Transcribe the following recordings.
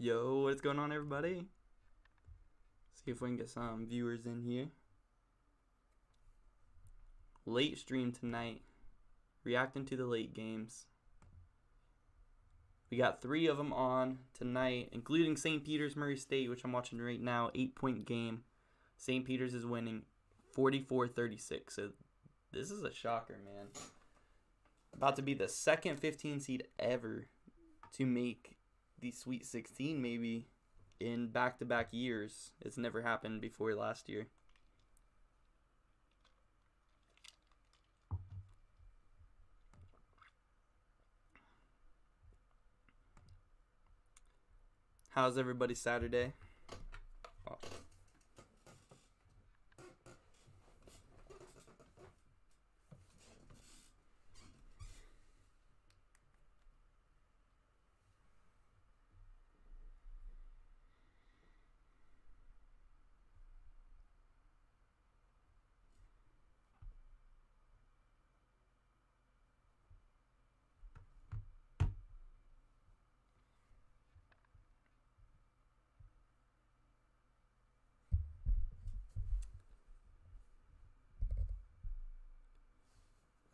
Yo, what's going on, everybody? See if we can get some viewers in here. Late stream tonight, reacting to the late games. We got 3 of them on tonight, including St. Peter's Murray State, which I'm watching right now. 8-point game. St. Peter's is winning 44-36. So this is a shocker, man. About to be the second 15 seed ever to make the Sweet 16, maybe, in back-to-back years. It's never happened before last year. How's everybody Saturday? Oh.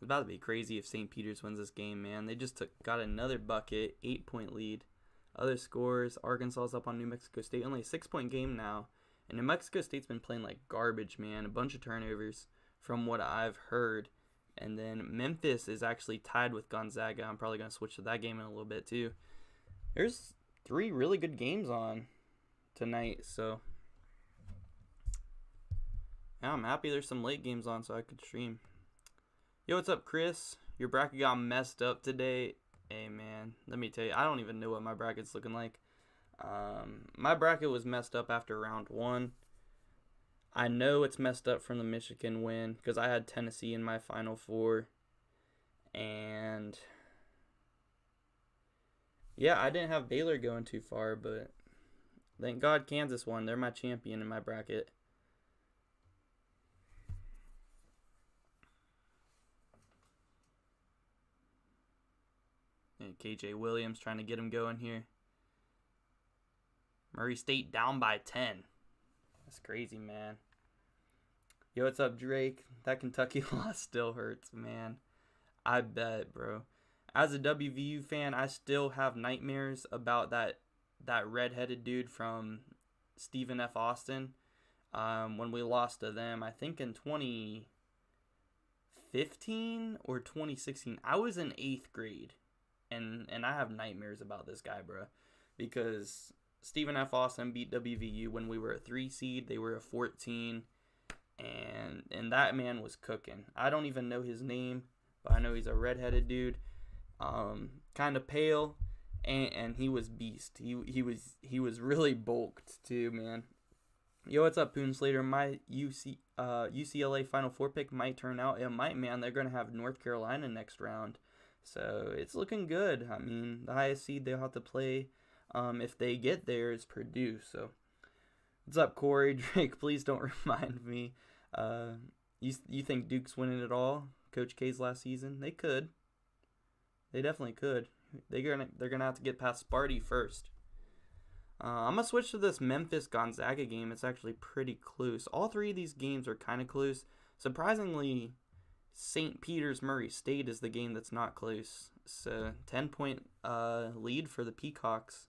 It's about to be crazy if St. Peter's wins this game, man. They just got another bucket, 8-point lead. Other scores, Arkansas's up on New Mexico State. Only a 6-point game now. And New Mexico State's been playing like garbage, man. A bunch of turnovers from what I've heard. And then Memphis is actually tied with Gonzaga. I'm probably going to switch to that game in a little bit too. There's 3 really good games on tonight, so yeah, I'm happy there's some late games on so I could stream. Yo, what's up, Chris? Your bracket got messed up today. Hey, man, let me tell you, I don't even know what my bracket's looking like. My bracket was messed up after round 1. I know it's messed up from the Michigan win because I had Tennessee in my Final Four. And yeah, I didn't have Baylor going too far, but thank God Kansas won. They're my champion in my bracket. And KJ Williams trying to get him going here. Murray State down by 10. That's crazy, man. Yo, what's up, Drake? That Kentucky loss still hurts, man. I bet, bro. As a WVU fan, I still have nightmares about that redheaded dude from Stephen F. Austin. When we lost to them, I think in 2015 or 2016. I was in 8th grade. And I have nightmares about this guy, bro, because Stephen F. Austin beat WVU when we were a 3 seed. They were a 14, and that man was cooking. I don't even know his name, but I know he's a redheaded dude, kind of pale, and he was beast. He was really bulked too, man. Yo, what's up, Poon Slater? My UCLA Final Four pick might turn out. It might, man. They're gonna have North Carolina next round. So it's looking good. I mean, the highest seed they'll have to play if they get there is Purdue. So what's up, Corey? Drake, please don't remind me. You think Duke's winning it all? Coach K's last season? They could. They definitely could. They're gonna have to get past Sparty first. I'm gonna switch to this Memphis Gonzaga game. It's actually pretty close. All 3 of these games are kind of close. Surprisingly, St. Peter's Murray State is the game that's not close. So 10-point lead for the Peacocks.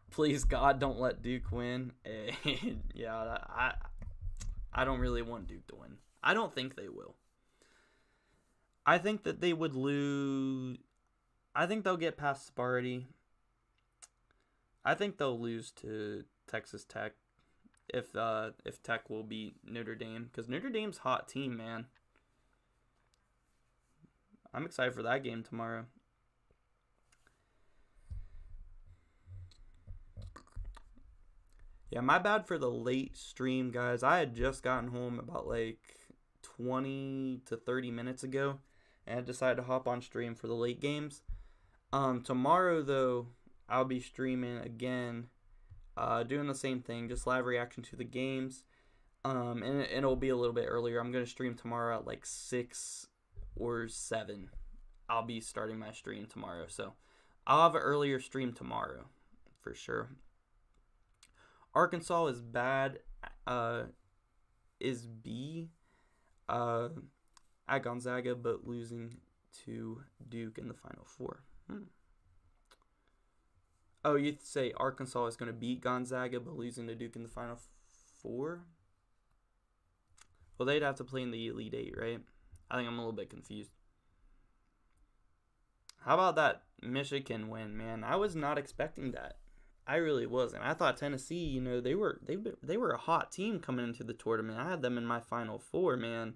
Please, God, don't let Duke win. Yeah, I don't really want Duke to win. I don't think they will. I think that they would lose. I think they'll get past Sparty. I think they'll lose to Texas Tech. If Tech will beat Notre Dame, because Notre Dame's hot team, man. I'm excited for that game tomorrow. Yeah, my bad for the late stream, guys. I had just gotten home about like 20 to 30 minutes ago, and I decided to hop on stream for the late games. Tomorrow, though, I'll be streaming again. Doing the same thing, just live reaction to the games. And it'll be a little bit earlier. I'm going to stream tomorrow at like 6 or 7. I'll be starting my stream tomorrow. So I'll have an earlier stream tomorrow, for sure. Arkansas is bad. Is B. At Gonzaga, but losing to Duke in the Final Four. Oh, you say Arkansas is going to beat Gonzaga, but losing to Duke in the Final Four? Well, they'd have to play in the Elite Eight, right? I think I'm a little bit confused. How about that Michigan win, man? I was not expecting that. I really wasn't. I thought Tennessee, they were a hot team coming into the tournament. I had them in my Final Four, man.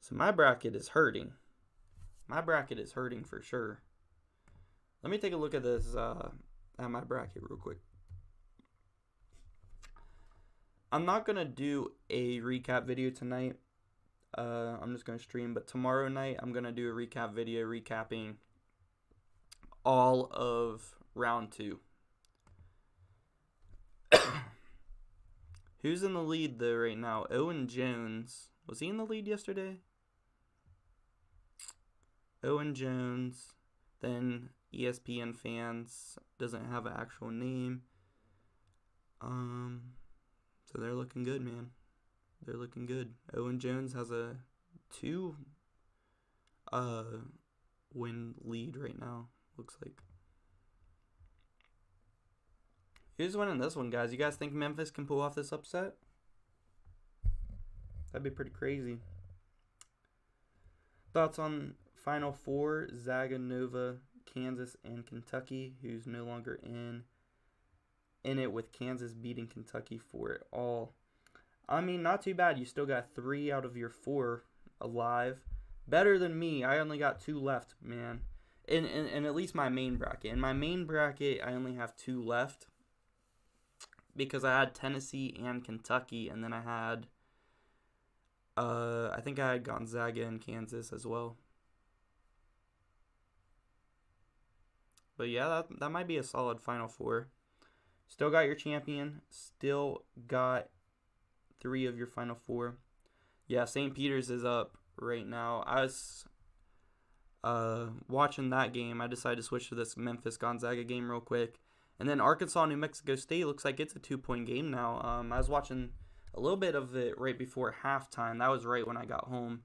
So my bracket is hurting. My bracket is hurting for sure. Let me take a look at this at my bracket real quick. I'm not gonna do a recap video tonight. I'm just gonna stream, but tomorrow night I'm gonna do a recap video recapping all of round 2. Who's in the lead though right now? Owen Jones. Was he in the lead yesterday? Owen Jones. Then ESPN fans doesn't have an actual name. So they're looking good, man. They're looking good. Owen Jones has a 2 win lead right now, looks like. Who's winning this one, guys? You guys think Memphis can pull off this upset? That'd be pretty crazy. Thoughts on Final Four? Zaga, Nova, Kansas, and Kentucky, who's no longer in it, with Kansas beating Kentucky for it all. I mean, not too bad. You still got 3 out of your 4 alive. Better than me. I only got 2 left, man. In at least my main bracket. In my main bracket, I only have 2 left, because I had Tennessee and Kentucky, and then I had, I think I had Gonzaga and Kansas as well. But yeah, that might be a solid Final Four. Still got your champion. Still got 3 of your Final Four. Yeah, St. Peter's is up right now. I was watching that game. I decided to switch to this Memphis-Gonzaga game real quick. And then Arkansas-New Mexico State looks like it's a 2-point game now. I was watching a little bit of it right before halftime. That was right when I got home.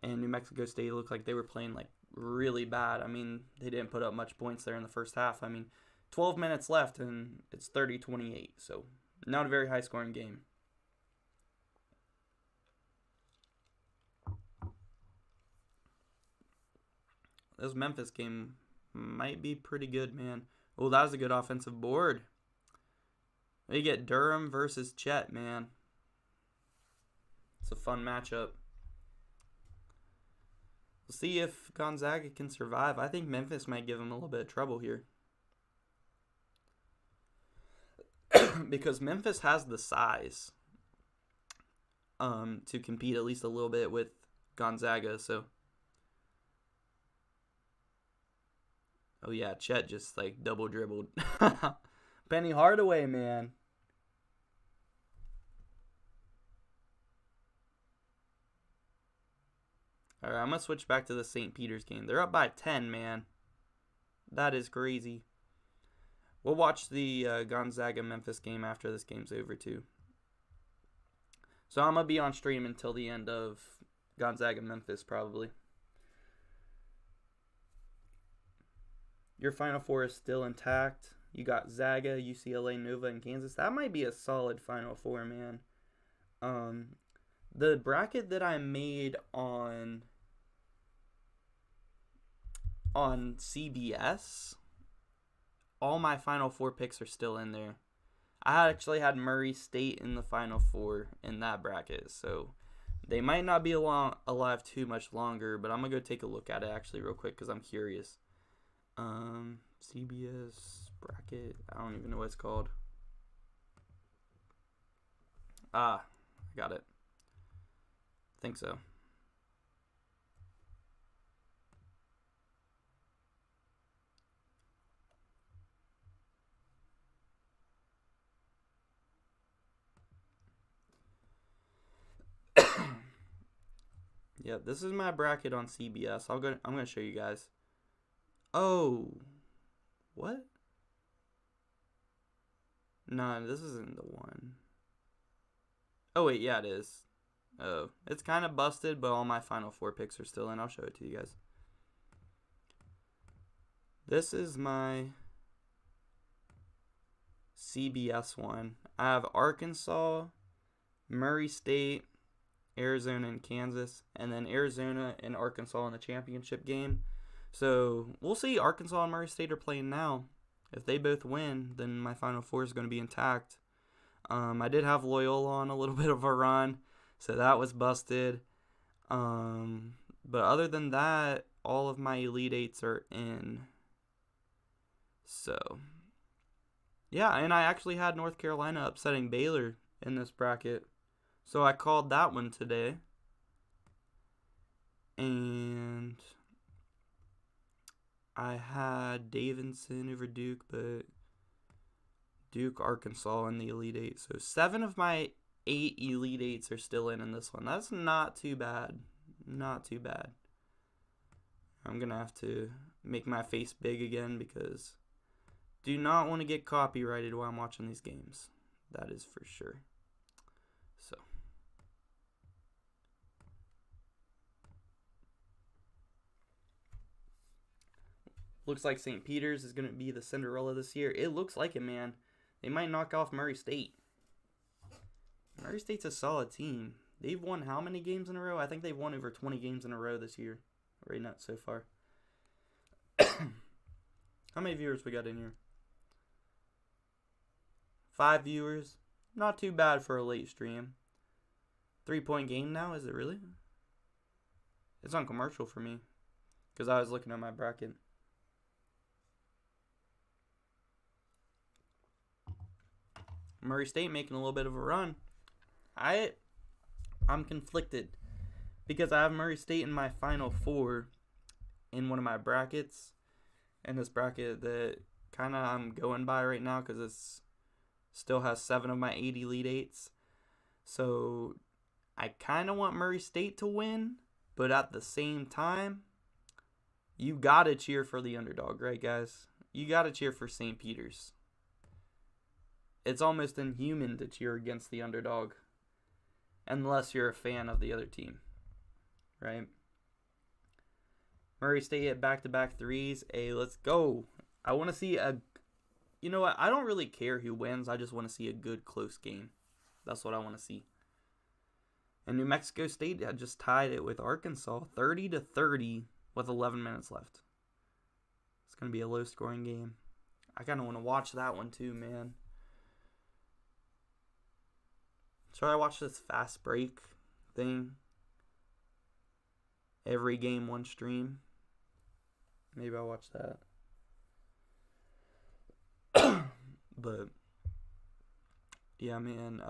And New Mexico State looked like they were playing like really bad. I mean, they didn't put up much points there in the first half. I mean, 12 minutes left and it's 30-28. So not a very high scoring game. This Memphis game might be pretty good, man. Oh, that was a good offensive board. We get Durham versus Chet, man. It's a fun matchup. We'll see if Gonzaga can survive. I think Memphis might give them a little bit of trouble here. Because Memphis has the size to compete at least a little bit with Gonzaga, so. Oh yeah, Chet just like double dribbled. Penny Hardaway, man. Alright, I'm going to switch back to the St. Peter's game. They're up by 10, man. That is crazy. We'll watch the Gonzaga-Memphis game after this game's over, too. So I'm going to be on stream until the end of Gonzaga-Memphis, probably. Your Final Four is still intact. You got Zaga, UCLA, Nova, and Kansas. That might be a solid Final Four, man. The bracket that I made on CBS, all my Final Four picks are still in there. I actually had Murray State in the Final Four in that bracket, so they might not be alive too much longer, but I'm going to go take a look at it actually real quick because I'm curious. CBS bracket, I don't even know what it's called. I got it. I think so. Yeah, this is my bracket on CBS. I'm gonna show you guys. Oh. What? No, this isn't the one. Oh, wait, yeah, it is. Oh, it's kind of busted, but all my Final Four picks are still in. I'll show it to you guys. This is my CBS one. I have Arkansas, Murray State, Arizona, and Kansas, and then Arizona and Arkansas in the championship game. So we'll see. Arkansas and Murray State are playing now. If they both win, then my Final Four is going to be intact. I did have Loyola on a little bit of a run, so that was busted. But other than that, all of my Elite Eights are in. So, yeah, and I actually had North Carolina upsetting Baylor in this bracket. So I called that one today. And I had Davidson over Duke, but Duke, Arkansas in the Elite Eight. So 7 of my 8 Elite Eights are still in this one. That's not too bad. Not too bad. I'm going to have to make my face big again because do not want to get copyrighted while I'm watching these games. That is for sure. So. Looks like St. Peter's is going to be the Cinderella this year. It looks like it, man. They might knock off Murray State. Murray State's a solid team. They've won how many games in a row? I think they've won over 20 games in a row this year. Right now, so far. How many viewers we got in here? 5 viewers. Not too bad for a late stream. 3-point game now, is it really? It's on commercial for me. Because I was looking at my bracket. Murray State making a little bit of a run. I'm conflicted because I have Murray State in my Final Four in one of my brackets, and this bracket that kind of I'm going by right now because it still has 7 of my 8 Elite Eights. So I kind of want Murray State to win, but at the same time, you gotta cheer for the underdog, right, guys? You gotta cheer for St. Peter's. It's almost inhuman to cheer against the underdog unless you're a fan of the other team, right? Murray State hit back-to-back threes. Hey, let's go. I want to see you know what? I don't really care who wins. I just want to see a good, close game. That's what I want to see. And New Mexico State had just tied it with Arkansas, 30-30 with 11 minutes left. It's going to be a low-scoring game. I kind of want to watch that one too, man. Should I watch this fast break thing? Every game, one stream. Maybe I'll watch that. But yeah, man.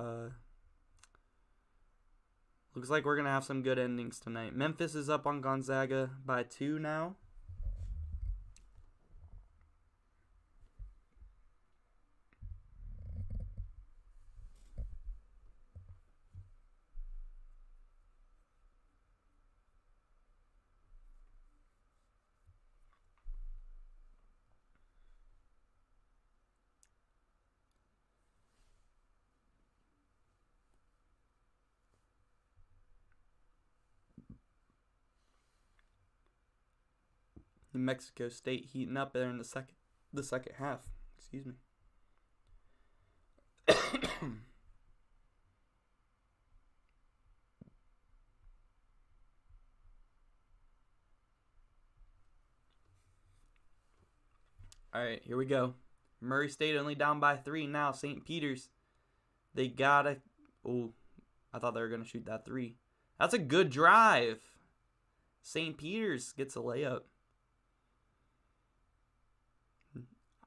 Looks like we're gonna have some good endings tonight. Memphis is up on Gonzaga by 2 now. New Mexico State heating up there in the second half. Excuse me. Alright, here we go. Murray State only down by 3 now. St. Peter's. They gotta... Oh, I thought they were going to shoot that 3. That's a good drive. St. Peter's gets a layup.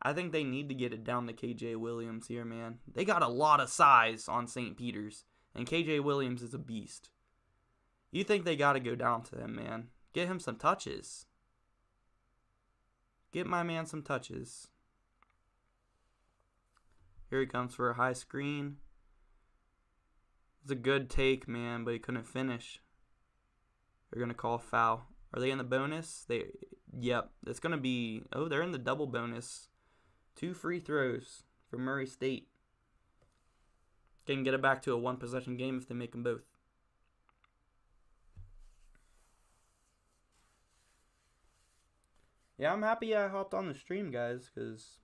I think they need to get it down to KJ Williams here, man. They got a lot of size on St. Peter's, and KJ Williams is a beast. You think they got to go down to him, man. Get him some touches. Get my man some touches. Here he comes for a high screen. It's a good take, man, but he couldn't finish. They're going to call foul. Are they in the bonus? Yep. It's going to be... Oh, they're in the double bonus. 2 free throws for Murray State. Can get it back to a 1-possession game if they make them both. Yeah, I'm happy I hopped on the stream, guys, because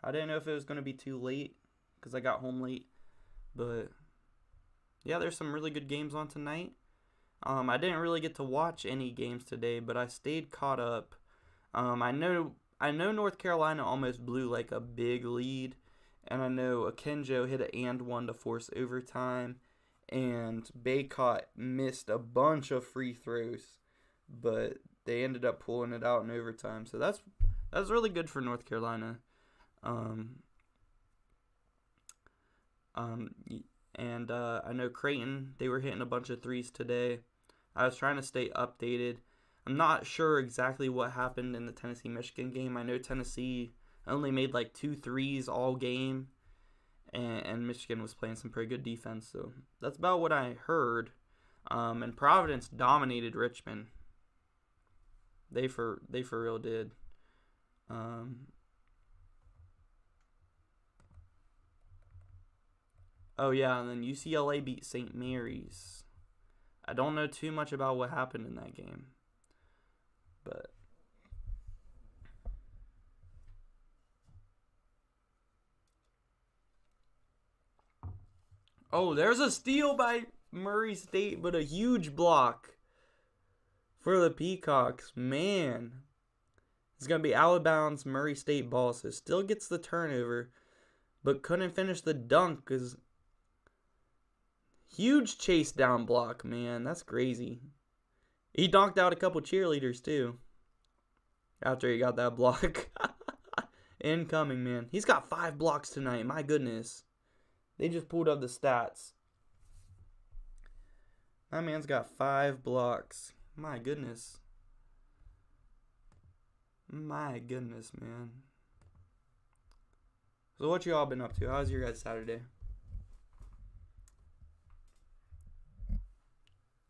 I didn't know if it was going to be too late because I got home late. But, yeah, there's some really good games on tonight. I didn't really get to watch any games today, but I stayed caught up. I know North Carolina almost blew like a big lead, and I know Akinjo hit an and one to force overtime, and Baycott missed a bunch of free throws, but they ended up pulling it out in overtime. So that's really good for North Carolina. And I know Creighton, they were hitting a bunch of threes today. I was trying to stay updated. I'm not sure exactly what happened in the Tennessee-Michigan game. I know Tennessee only made like 2 threes all game, and Michigan was playing some pretty good defense. So that's about what I heard. And Providence dominated Richmond. They for real did. Oh yeah, and then UCLA beat St. Mary's. I don't know too much about what happened in that game, but oh, there's a steal by Murray State, but a huge block for the Peacocks. Man, it's gonna be out of bounds Murray State ball, so still gets the turnover, but couldn't finish the dunk because huge chase down block, man. That's crazy. He donked out a couple cheerleaders, too, after he got that block. Incoming, man. He's got 5 blocks tonight. My goodness. They just pulled up the stats. My man's got 5 blocks. My goodness. My goodness, man. So what y'all been up to? How's your guys' Saturday?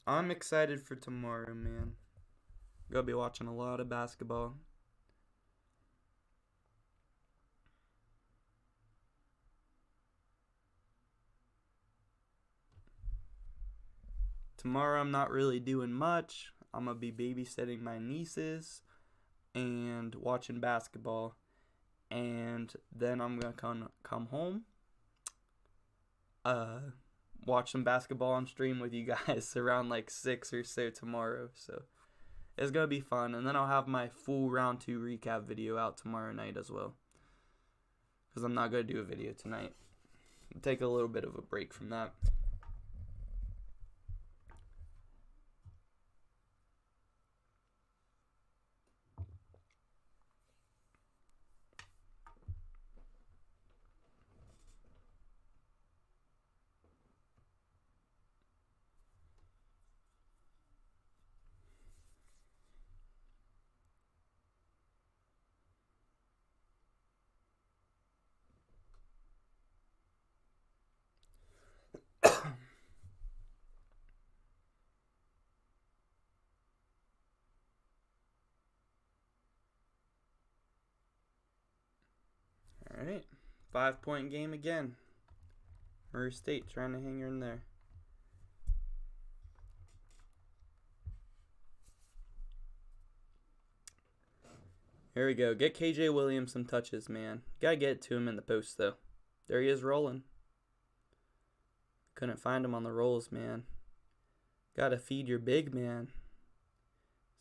I'm excited for tomorrow, man. Gonna be watching a lot of basketball. Tomorrow I'm not really doing much. I'm gonna be babysitting my nieces and watching basketball. And then I'm gonna come home. Watch some basketball on stream with you guys around like 6 or so tomorrow. So it's going to be fun. And then I'll have my full round 2 recap video out tomorrow night as well, because I'm not going to do a video tonight. I'll take a little bit of a break from that. Alright, 5-point game again. Murray State trying to hang in there. Here we go. Get KJ Williams some touches, man. Gotta get it to him in the post, though. There he is rolling. Couldn't find him on the rolls, man. Gotta feed your big man.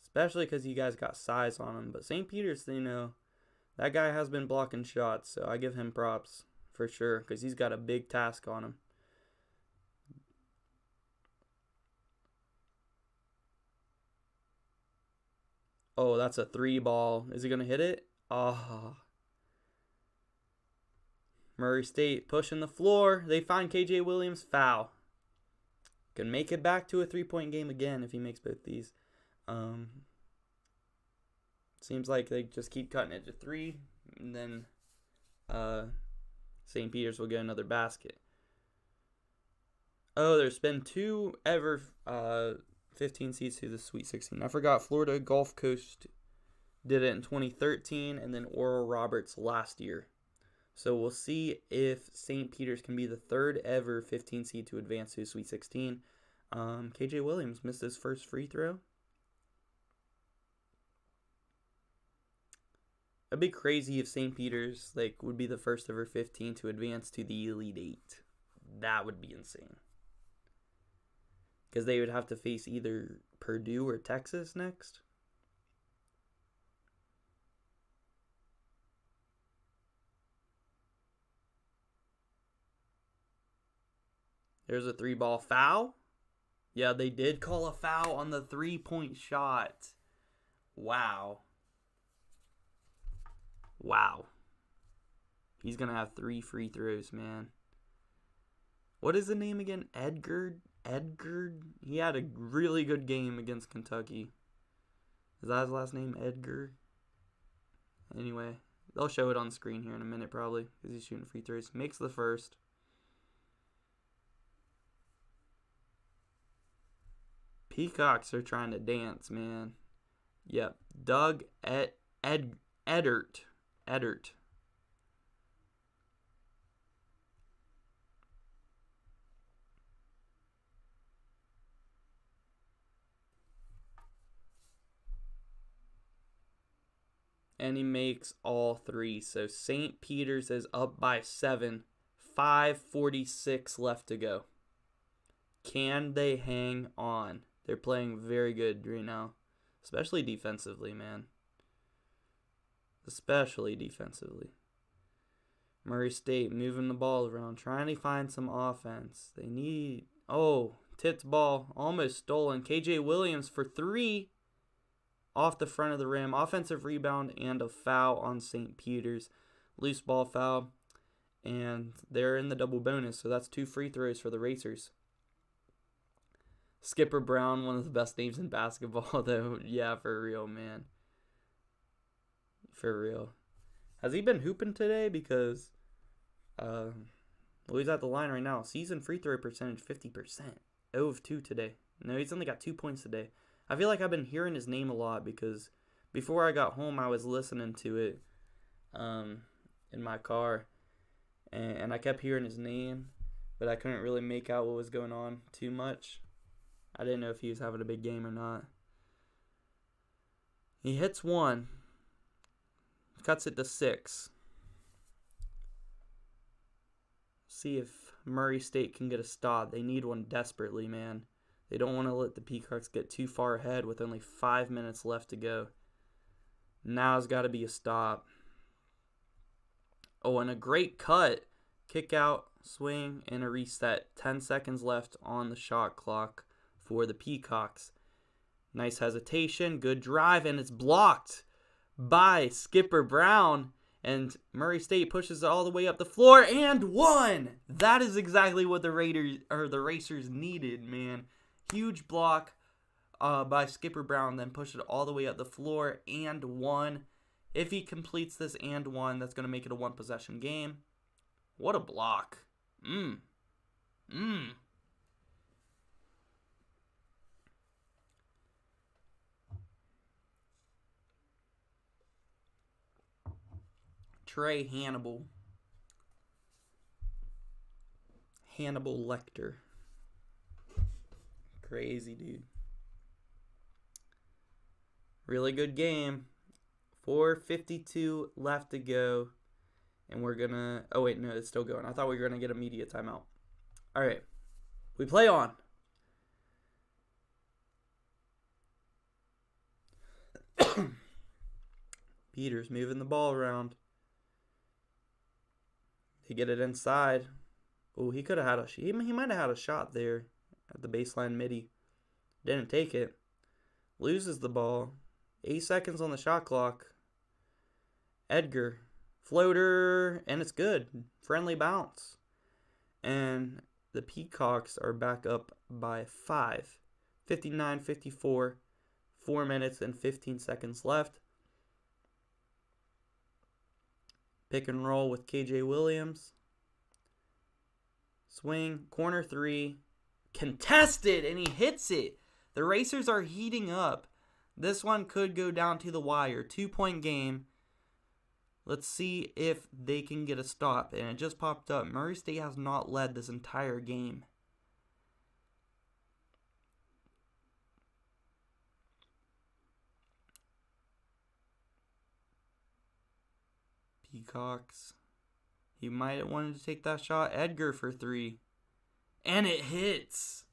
Especially because you guys got size on him. But St. Peter's, you know, that guy has been blocking shots, so I give him props for sure, because he's got a big task on him. Oh, that's a 3 ball. Is he going to hit it? Oh. Murray State pushing the floor. They find KJ Williams. Foul. Can make it back to a 3-point game again if he makes both these. Seems like they just keep cutting it to 3, and then St. Peter's will get another basket. Oh, there's been 2 ever 15 seeds to the Sweet 16. I forgot Florida Gulf Coast did it in 2013, and then Oral Roberts last year. So we'll see if St. Peter's can be the third ever 15 seed to advance to the Sweet 16. KJ Williams missed his first free throw. It'd be crazy if St. Peter's would be the first ever 15 to advance to the Elite Eight. That would be insane. Because they would have to face either Purdue or Texas next. There's a 3-ball foul. Yeah, they did call a foul on the 3-point shot. Wow. Wow. He's going to have 3 free throws, man. What is the name again? Edgar? He had a really good game against Kentucky. Is that his last name? Edgar? Anyway, they'll show it on screen here in a minute probably because he's shooting free throws. Makes the first. Peacocks are trying to dance, man. Yep. Doug Edert. And he makes all 3. So St. Peter's is up by 7. 5:46 left to go. Can they hang on? They're playing very good right now. Especially defensively, man. Especially defensively. Murray State moving the ball around. Trying to find some offense. They need... Oh, tipped ball. Almost stolen. KJ Williams for 3. Off the front of the rim. Offensive rebound and a foul on St. Peter's. Loose ball foul. And they're in the double bonus. So that's 2 free throws for the Racers. Skipper Brown, one of the best names in basketball, though. Yeah, for real, man. For real. Has he been hooping today? Because, he's at the line right now. Season free throw percentage, 50%. 0 of 2 today. No, he's only got 2 points today. I feel like I've been hearing his name a lot because before I got home, I was listening to it in my car. And I kept hearing his name, but I couldn't really make out what was going on too much. I didn't know if he was having a big game or not. He hits 1. Cuts it to 6. See if Murray State can get a stop. They need one desperately, man. They don't want to let the Peacocks get too far ahead with only 5 minutes left to go. Now's got to be a stop. Oh, and a great cut. Kick out, swing, and a reset. 10 seconds left on the shot clock for the Peacocks. Nice hesitation, good drive, and it's blocked by Skipper Brown. And Murray State pushes it all the way up the floor and 1. That is exactly what the Racers needed, man. Huge block by Skipper Brown, then push it all the way up the floor and 1. If he completes this and 1, that's going to make it a 1-possession game. What a block. Trey Hannibal Lecter. Crazy, dude. Really good game. 4:52 left to go. And we're going to... Oh, wait, no, it's still going. I thought we were going to get a media timeout. All right. We play on. Peters moving the ball around. They get it inside. Oh, he could have had he might have had a shot there at the baseline midi. Didn't take it. Loses the ball. 8 seconds on the shot clock. Edgar. Floater. And it's good. Friendly bounce. And the Peacocks are back up by 5. 59-54. 4 minutes and 15 seconds left. Pick and roll with KJ Williams. Swing. Corner 3. Contested. And he hits it. The Racers are heating up. This one could go down to the wire. 2-point game. Let's see if they can get a stop. And it just popped up. Murray State has not led this entire game. Peacocks. He might have wanted to take that shot. Edgar for 3. And it hits.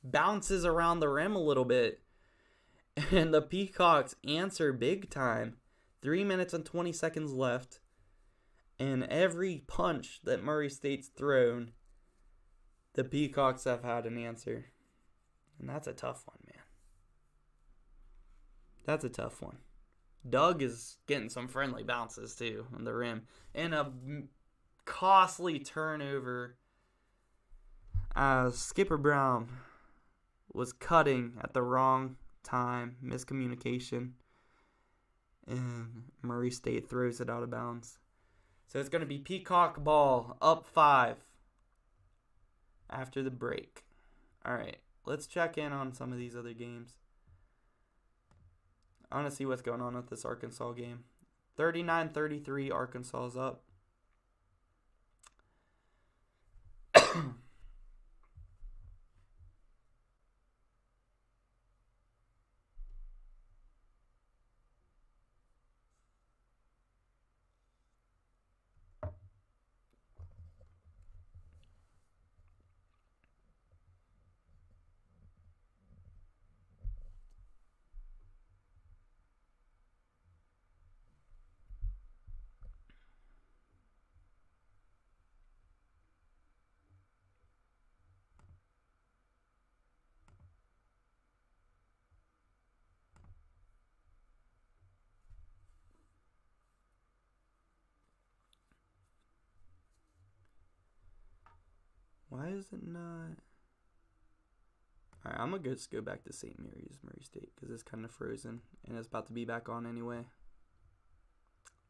Bounces around the rim a little bit. And the Peacocks answer big time. 3 minutes and 20 seconds left. And every punch that Murray State's thrown, the Peacocks have had an answer. And that's a tough one, man. That's a tough one. Doug is getting some friendly bounces, too, on the rim. And a costly turnover as Skipper Brown was cutting at the wrong time. Miscommunication. And Murray State throws it out of bounds. So it's going to be Peacock ball, up 5 after the break. All right, let's check in on some of these other games. I want to see what's going on with this Arkansas game. 39-33, Arkansas is up. Why is it not? Alright, I'm going to just go back to St. Mary's, Murray State, because it's kind of frozen, and it's about to be back on anyway.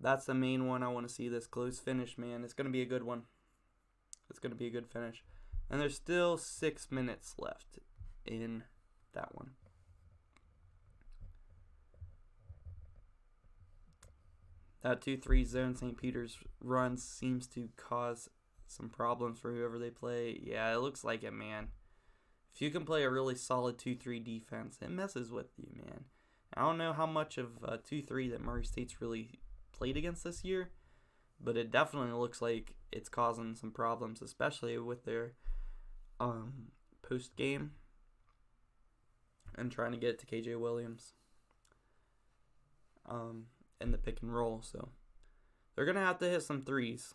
That's the main one I want to see, this close finish, man. It's going to be a good one. It's going to be a good finish. And there's still 6 minutes left in that one. That 2-3 zone St. Peter's run seems to cause some problems for whoever they play. Yeah, it looks like it, man. If you can play a really solid 2-3 defense, it messes with you, man. I don't know how much of 2-3 that Murray State's really played against this year, but it definitely looks like it's causing some problems, especially with their post game and trying to get it to KJ Williams in the pick and roll. So they're gonna have to hit some threes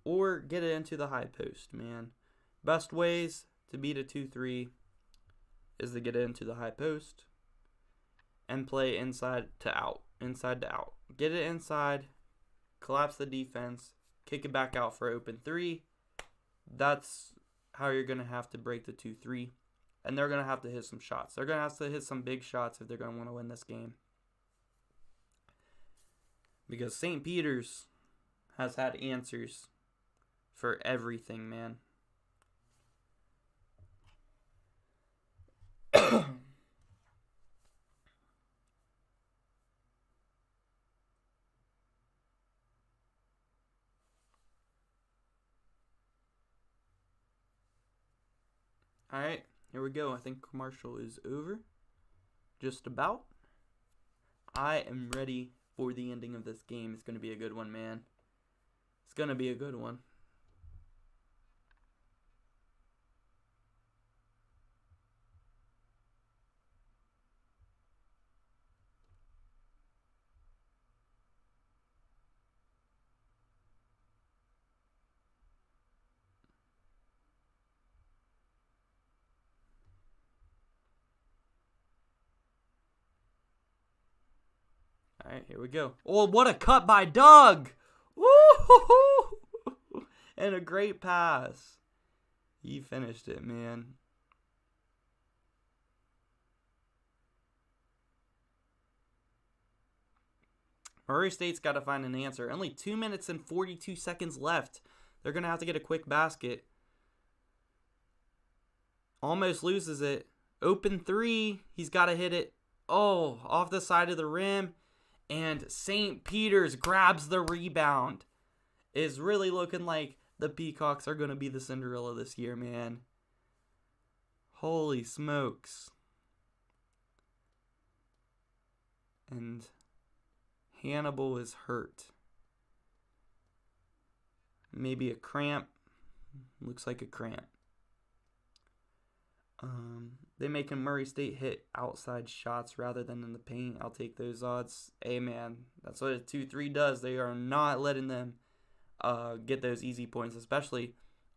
or get it into the high post, man. Best ways to beat a 2-3 is to get it into the high post and play inside to out. Get it inside, collapse the defense, kick it back out for open 3. That's how you're going to have to break the 2-3. And they're going to have to hit some shots. They're going to have to hit some big shots if they're going to want to win this game. Because St. Peter's has had answers for everything, man. Alright, here we go. I think commercial is over. Just about. I am ready for the ending of this game. It's going to be a good one, man. It's going to be a good one. All right, here we go. Oh, what a cut by Doug! Woo! And a great pass. He finished it, man. Murray State's got to find an answer. Only 2 minutes and 42 seconds left. They're going to have to get a quick basket. Almost loses it. Open three. He's got to hit it. Oh, off the side of the rim. And St. Peter's grabs the rebound. It's really looking like the Peacocks are going to be the Cinderella this year, man. Holy smokes. And Hannibal is hurt. Maybe a cramp. Looks like a cramp. They making Murray State hit outside shots rather than in the paint. I'll take those odds. Hey, man, that's what a 2-3 does. They are not letting them get those easy points, especially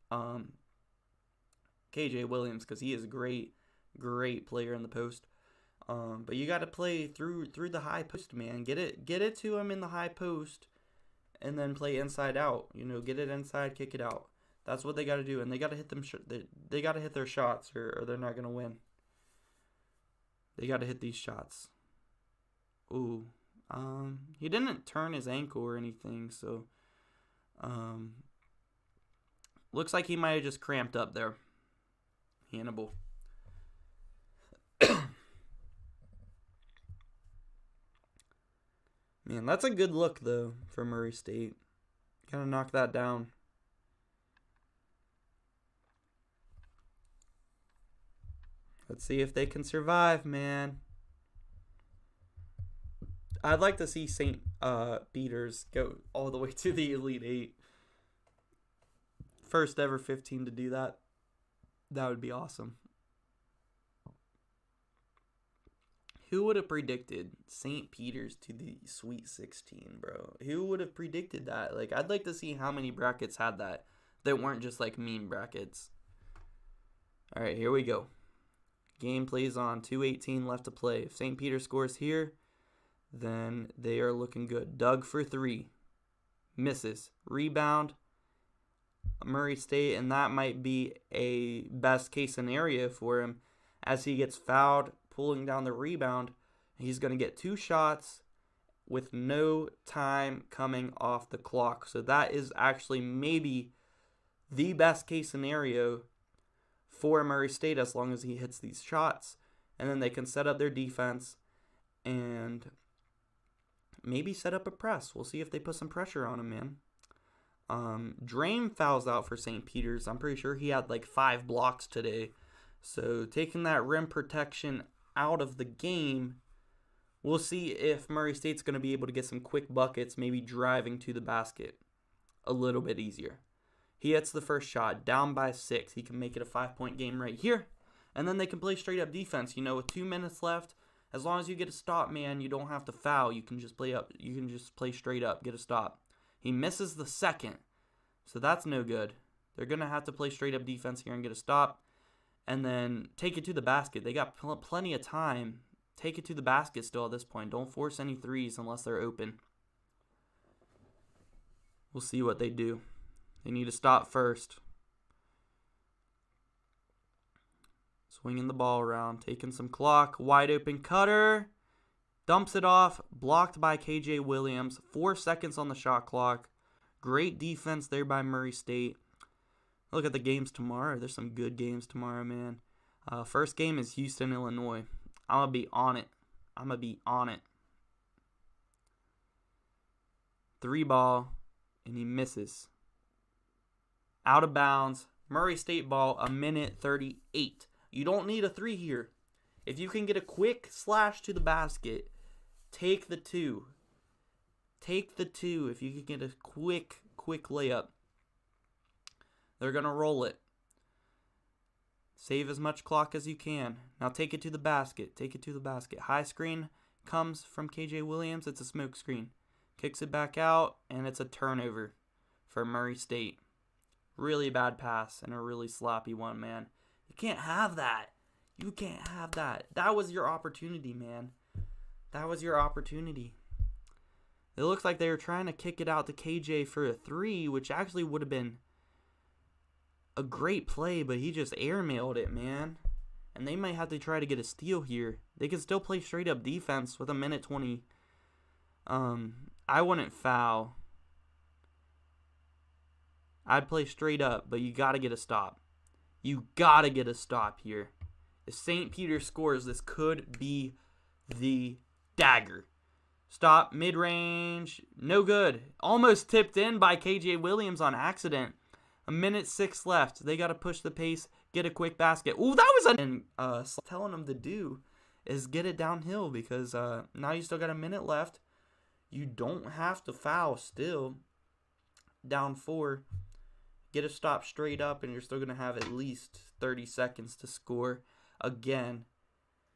KJ Williams, because he is a great player in the post. But you got to play through the high post, man. Get it to him in the high post, and then play inside out. Get it inside, kick it out. That's what they got to do, and they got to hit them. They got to hit their shots, or they're not gonna win. They got to hit these shots. Ooh, he didn't turn his ankle or anything, so looks like he might have just cramped up there. Hannibal. Man, that's a good look though for Murray State. Gotta knock that down. Let's see if they can survive, man. I'd like to see St. Peter's go all the way to the Elite Eight. First ever 15 to do that. That would be awesome. Who would have predicted St. Peter's to the Sweet 16, bro? Who would have predicted that? Like, I'd like to see how many brackets had that weren't just like meme brackets. All right, here we go. Game plays on. 2:18 left to play. If St. Peter scores here, then they are looking good. Doug for three. Misses. Rebound. Murray State, and that might be a best case scenario for him as he gets fouled, pulling down the rebound. He's going to get 2 shots with no time coming off the clock. So that is actually maybe the best case scenario for Murray State as long as he hits these shots. And then they can set up their defense and maybe set up a press. We'll see if they put some pressure on him, man. Drame fouls out for St. Peter's. I'm pretty sure he had like 5 blocks today. So taking that rim protection out of the game, we'll see if Murray State's going to be able to get some quick buckets, maybe driving to the basket a little bit easier. He hits the first shot, down by 6. He can make it a 5-point game right here. And then they can play straight up defense. With 2 minutes left, as long as you get a stop, man, you don't have to foul. You can just play up. You can just play straight up, get a stop. He misses the second, so that's no good. They're going to have to play straight up defense here and get a stop. And then take it to the basket. They got plenty of time. Take it to the basket still at this point. Don't force any threes unless they're open. We'll see what they do. They need to stop first. Swinging the ball around. Taking some clock. Wide open cutter. Dumps it off. Blocked by KJ Williams. 4 seconds on the shot clock. Great defense there by Murray State. Look at the games tomorrow. There's some good games tomorrow, man. First game is Houston, Illinois. I'm going to be on it. 3 ball, and he misses. Out of bounds. Murray State ball, 1:38. You don't need a 3 here. If you can get a quick slash to the basket, take the 2. Take the 2 if you can get a quick layup. They're going to roll it. Save as much clock as you can. Now take it to the basket. High screen comes from KJ Williams. It's a smoke screen. Kicks it back out, and it's a turnover for Murray State. Really bad pass and a really sloppy one, man. You can't have that. That was your opportunity, man. That was your opportunity. It looks like they were trying to kick it out to KJ for a 3, which actually would have been a great play, but he just airmailed it, man. And they might have to try to get a steal here. They can still play straight up defense with 1:20. I wouldn't foul. I'd play straight up, but you got to get a stop. You got to get a stop here. If St. Peter scores, this could be the dagger. Stop, mid-range, no good. Almost tipped in by KJ Williams on accident. 1:06 left. They got to push the pace, get a quick basket. Ooh, that was and telling them to do is get it downhill because now you still got a minute left. You don't have to foul still. Down 4. Get a stop straight up, and you're still going to have at least 30 seconds to score again.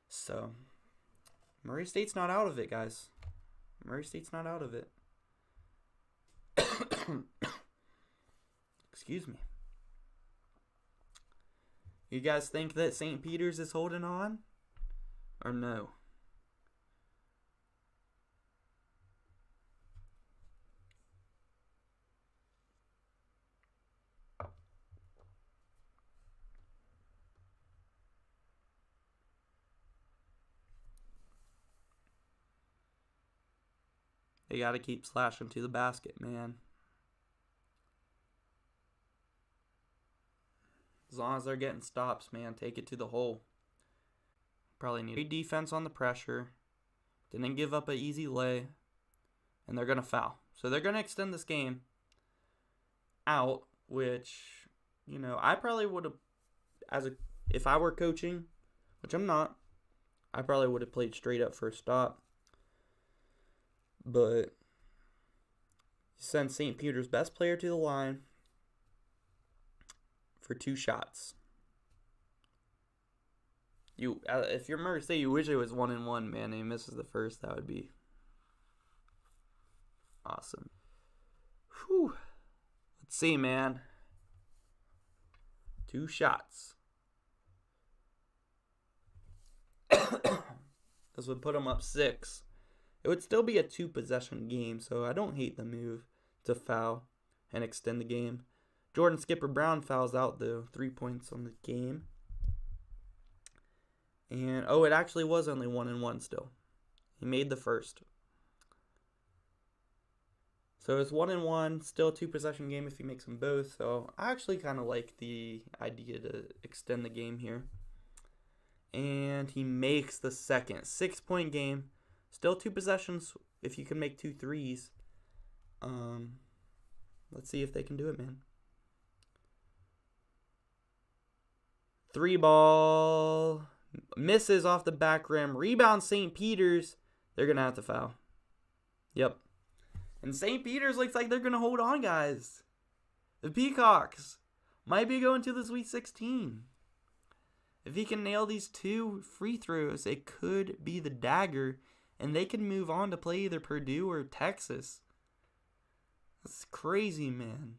So, Murray State's not out of it, guys. Murray State's not out of it. Excuse me. You guys think that St. Peter's is holding on? Or no? They got to keep slashing to the basket, man. As long as they're getting stops, man, take it to the hole. Probably need good defense on the pressure. Didn't give up an easy lay. And they're going to foul. So they're going to extend this game out, which, you know, I probably would have, if I were coaching, which I'm not, I probably would have played straight up for a stop. But send St. Peter's best player to the line for 2 shots. If you're Murray State, you wish it was 1-1, man. And he misses the first. That would be awesome. Whew. Let's see, man. 2 shots. This would put them up 6. It would still be a 2-possession game, so I don't hate the move to foul and extend the game. Jordan Skipper Brown fouls out, though. 3 points on the game. And, it actually was only 1-1 still. He made the first. So it's 1-1, still a 2-possession game if he makes them both. So I actually kind of like the idea to extend the game here. And he makes the second. 6-point game. Still 2 possessions if you can make 2 threes. Let's see if they can do it, man. 3 ball. Misses off the back rim. Rebound St. Peter's. They're going to have to foul. Yep. And St. Peter's looks like they're going to hold on, guys. The Peacocks might be going to the Sweet 16. If he can nail these 2 free throws, it could be the dagger. And they can move on to play either Purdue or Texas. That's crazy, man.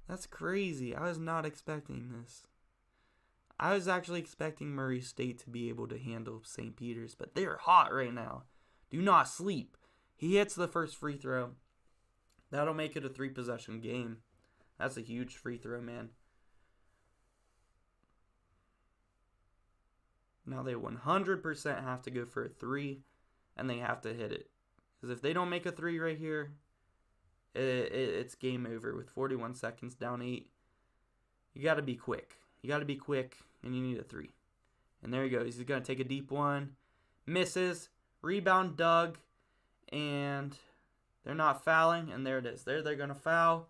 That's crazy. I was not expecting this. I was actually expecting Murray State to be able to handle St. Peter's, but they're hot right now. Do not sleep. He hits the first free throw. That'll make it a 3-possession game. That's a huge free throw, man. Now they 100% have to go for a 3, and they have to hit it. Because if they don't make a 3 right here, it's game over with 41 seconds, down 8. You got to be quick. You got to be quick, and you need a 3. And there he goes. He's going to take a deep one. Misses. Rebound dug. And they're not fouling, and there it is. They're going to foul.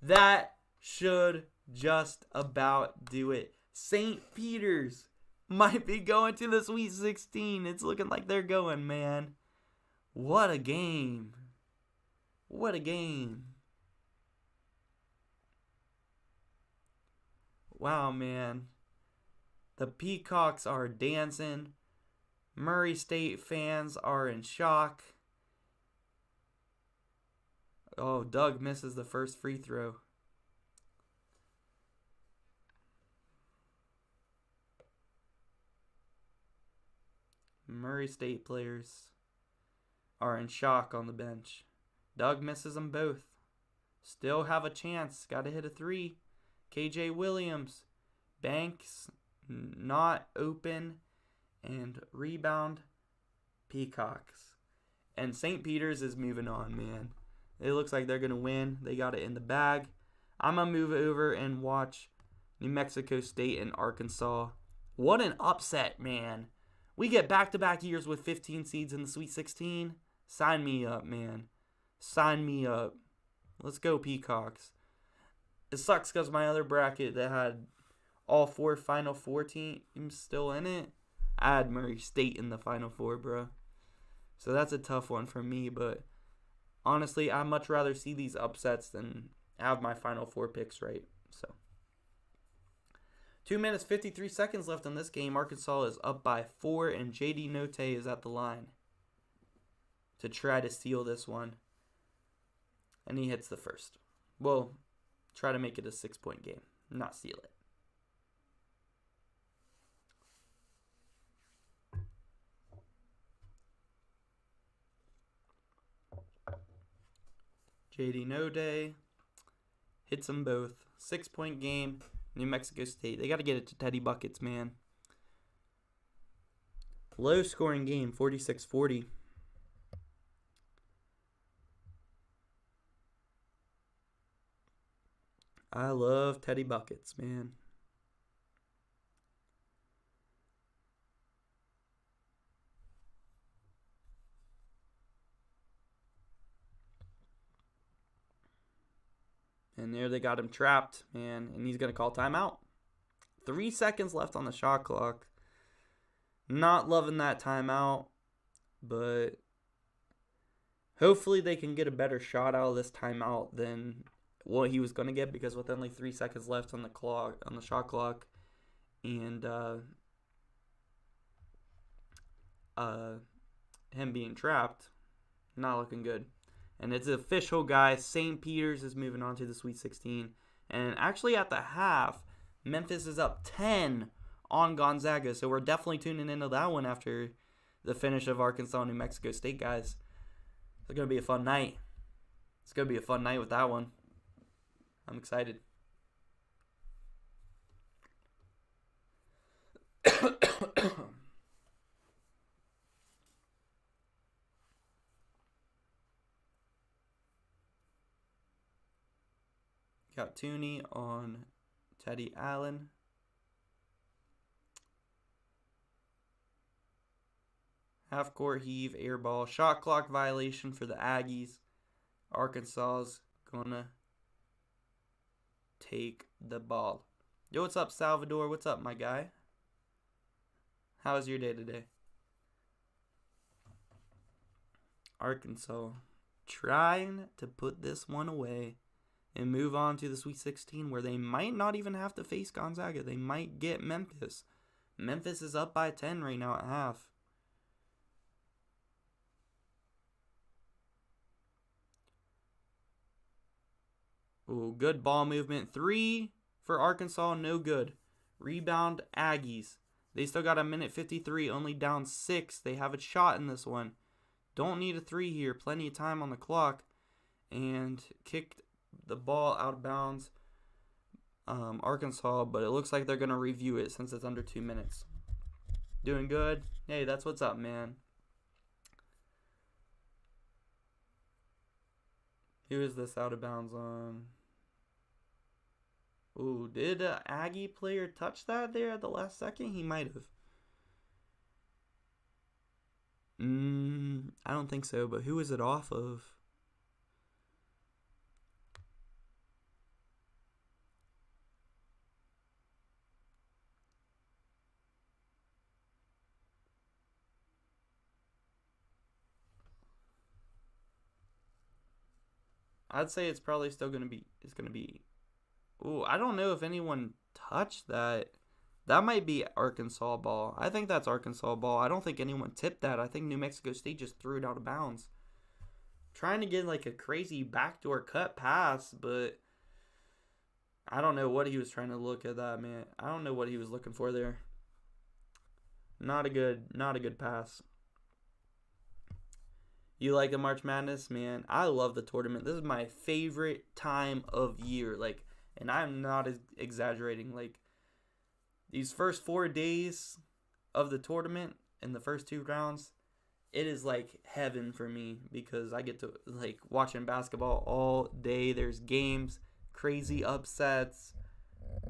That should just about do it. St. Peter's might be going to the Sweet 16. It's looking like they're going, man. What a game. What a game. Wow, man. The Peacocks are dancing. Murray State fans are in shock. Oh, Doug misses the first free throw. Murray State players are in shock on the bench. Doug misses them both. Still have a chance. Got to hit a 3. KJ Williams. Banks not open. And rebound Peacocks. And St. Peter's is moving on, man. It looks like they're going to win. They got it in the bag. I'm going to move over and watch New Mexico State and Arkansas. What an upset, man. We get back-to-back years with 15 seeds in the Sweet 16. Sign me up, man. Sign me up. Let's go, Peacocks. It sucks because my other bracket that had all 4 Final Four teams still in it, I had Murray State in the Final Four, bro. So that's a tough one for me, but honestly, I'd much rather see these upsets than have my Final Four picks right. So 2 minutes, 53 seconds left in this game. Arkansas is up by 4, and J.D. Note is at the line to try to steal this one. And he hits the first. Well, try to make it a 6-point game, not steal it. J.D. Note hits them both. 6-point game. New Mexico State. They got to get it to Teddy Buckets, man. Low scoring game, 46-40. I love Teddy Buckets, man. And there they got him trapped, man. And he's going to call timeout. 3 seconds left on the shot clock. Not loving that timeout. But hopefully they can get a better shot out of this timeout than what he was going to get. Because with only 3 seconds left on the clock, on the shot clock. And him being trapped. Not looking good. And it's official, guys. St. Peter's is moving on to the Sweet 16. And actually at the half, Memphis is up 10 on Gonzaga. So we're definitely tuning into that one after the finish of Arkansas and New Mexico State, guys. It's going to be a fun night. It's going to be a fun night with that one. I'm excited. Got Tooney on Teddy Allen. Half court heave, air ball. Shot clock violation for the Aggies. Arkansas's gonna take the ball. Yo, what's up, Salvador? What's up, my guy? How's your day today? Arkansas trying to put this one away and move on to the Sweet 16 where they might not even have to face Gonzaga. They might get Memphis. Memphis is up by 10 right now at half. Ooh, good ball movement. 3 for Arkansas, no good. Rebound, Aggies. They still got a minute 53, only down 6. They have a shot in this one. Don't need a 3 here. Plenty of time on the clock. And kicked the ball out of bounds, Arkansas, but it looks like they're going to review it since it's under 2 minutes. Doing good? Hey, that's what's up, man. Who is this out of bounds on? Ooh, did an Aggie player touch that there at the last second? He might have. I don't think so, but who is it off of? I'd say it's probably still going to be, ooh, I don't know if anyone touched that. That might be Arkansas ball. I think that's Arkansas ball. I don't think anyone tipped that. I think New Mexico State just threw it out of bounds. Trying to get like a crazy backdoor cut pass, but I don't know what he was trying to look at that, man. I don't know what he was looking for there. Not a good pass. You like the March Madness, man? I love the tournament. This is my favorite time of year. Like, and I'm not exaggerating. Like, these first 4 days of the tournament and the first 2 rounds, it is like heaven for me because I get to like watching basketball all day. There's games, crazy upsets,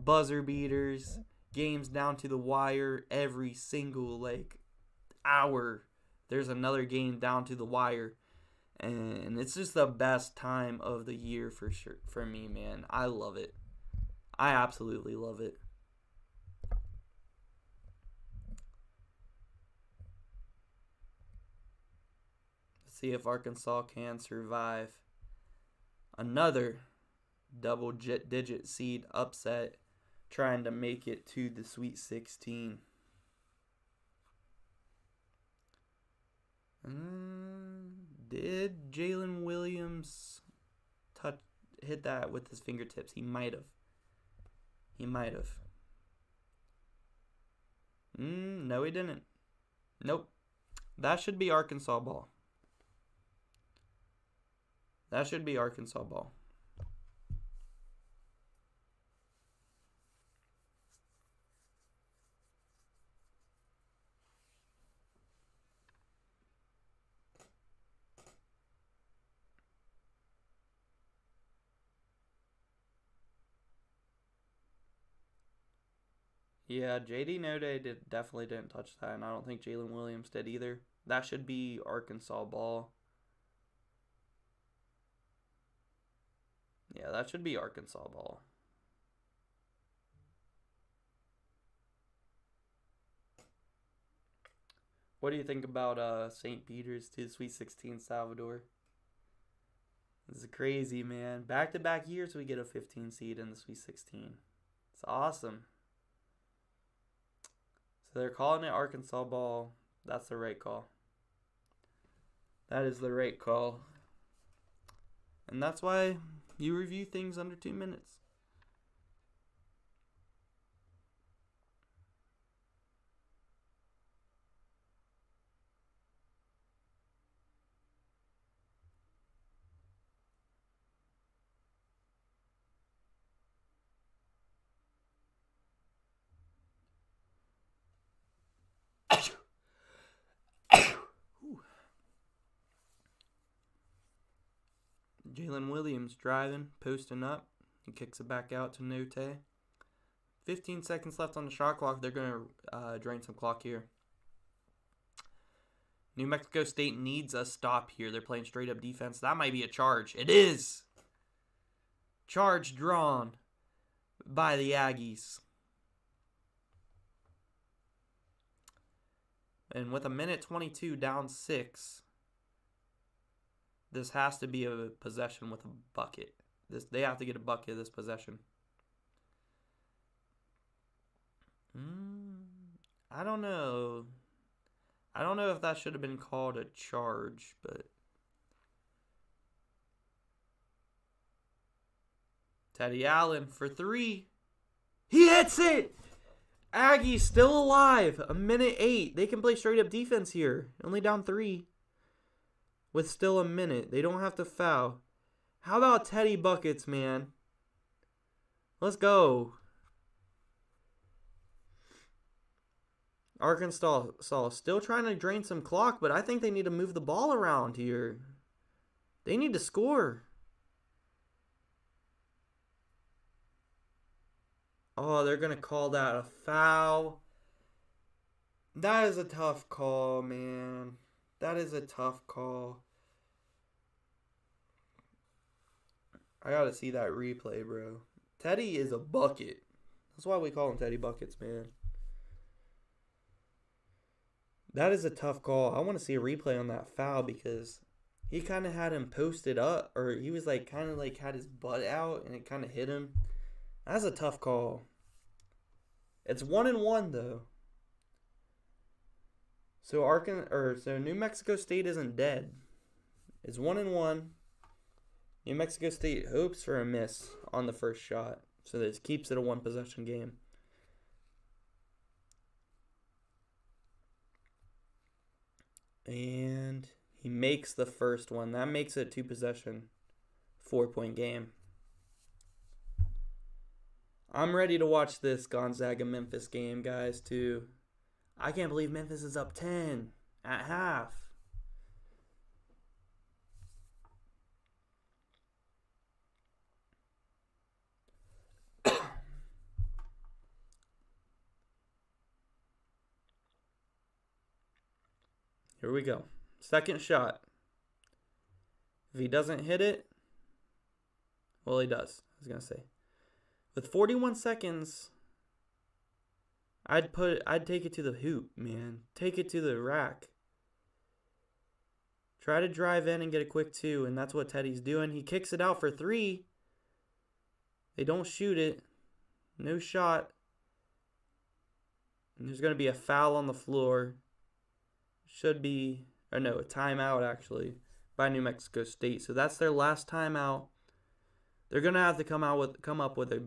buzzer beaters, games down to the wire every single hour. There's another game down to the wire. And it's just the best time of the year for sure for me, man. I love it. I absolutely love it. Let's see if Arkansas can survive another double-digit seed upset, trying to make it to the Sweet 16. Did Jalen Williams hit that with his fingertips? He might have. No, he didn't. Nope. That should be Arkansas ball. Yeah, JD Node definitely didn't touch that, and I don't think Jalen Williams did either. That should be Arkansas ball. Yeah, that should be Arkansas ball. What do you think about St. Peter's to the Sweet 16 Salvador? This is crazy, man. Back-to-back years we get a 15 seed in the Sweet 16. It's awesome. So they're calling it Arkansas ball. That's the right call. That is the right call. And that's why you review things under 2 minutes. Jalen Williams driving, posting up. He kicks it back out to Note. 15 seconds left on the shot clock. They're going to drain some clock here. New Mexico State needs a stop here. They're playing straight up defense. That might be a charge. It is. Charge drawn by the Aggies. And with a minute 22 down 6, this has to be a possession with a bucket. They have to get a bucket of this possession. I don't know. I don't know if that should have been called a charge, but Teddy Allen for 3. He hits it! Aggies still alive. A minute 8. They can play straight up defense here. Only down 3. With still a minute. They don't have to foul. How about Teddy buckets, man? Let's go. Arkansas still trying to drain some clock, but I think they need to move the ball around here. They need to score. Oh, they're going to call that a foul. That is a tough call, man. That is a tough call. I got to see that replay, bro. Teddy is a bucket. That's why we call him Teddy Buckets, man. That is a tough call. I want to see a replay on that foul because he kind of had him posted up, or he was kind of had his butt out and it kind of hit him. That's a tough call. It's 1-1 though. So New Mexico State isn't dead. It's 1-1. New Mexico State hopes for a miss on the first shot, so this keeps it a one possession game. And he makes the first one. That makes it 2 possession, 4-point game. I'm ready to watch this Gonzaga-Memphis game, guys, too. I can't believe Memphis is up 10 at half. Here we go. Second shot. If he doesn't hit it, well, he does. I was going to say. With 41 seconds, I'd take it to the hoop, man. Take it to the rack. Try to drive in and get a quick 2, and that's what Teddy's doing. He kicks it out for 3. They don't shoot it. No shot. And there's going to be a foul on the floor. Should be, or no, a timeout actually by New Mexico State. So that's their last timeout. They're going to have to come up with a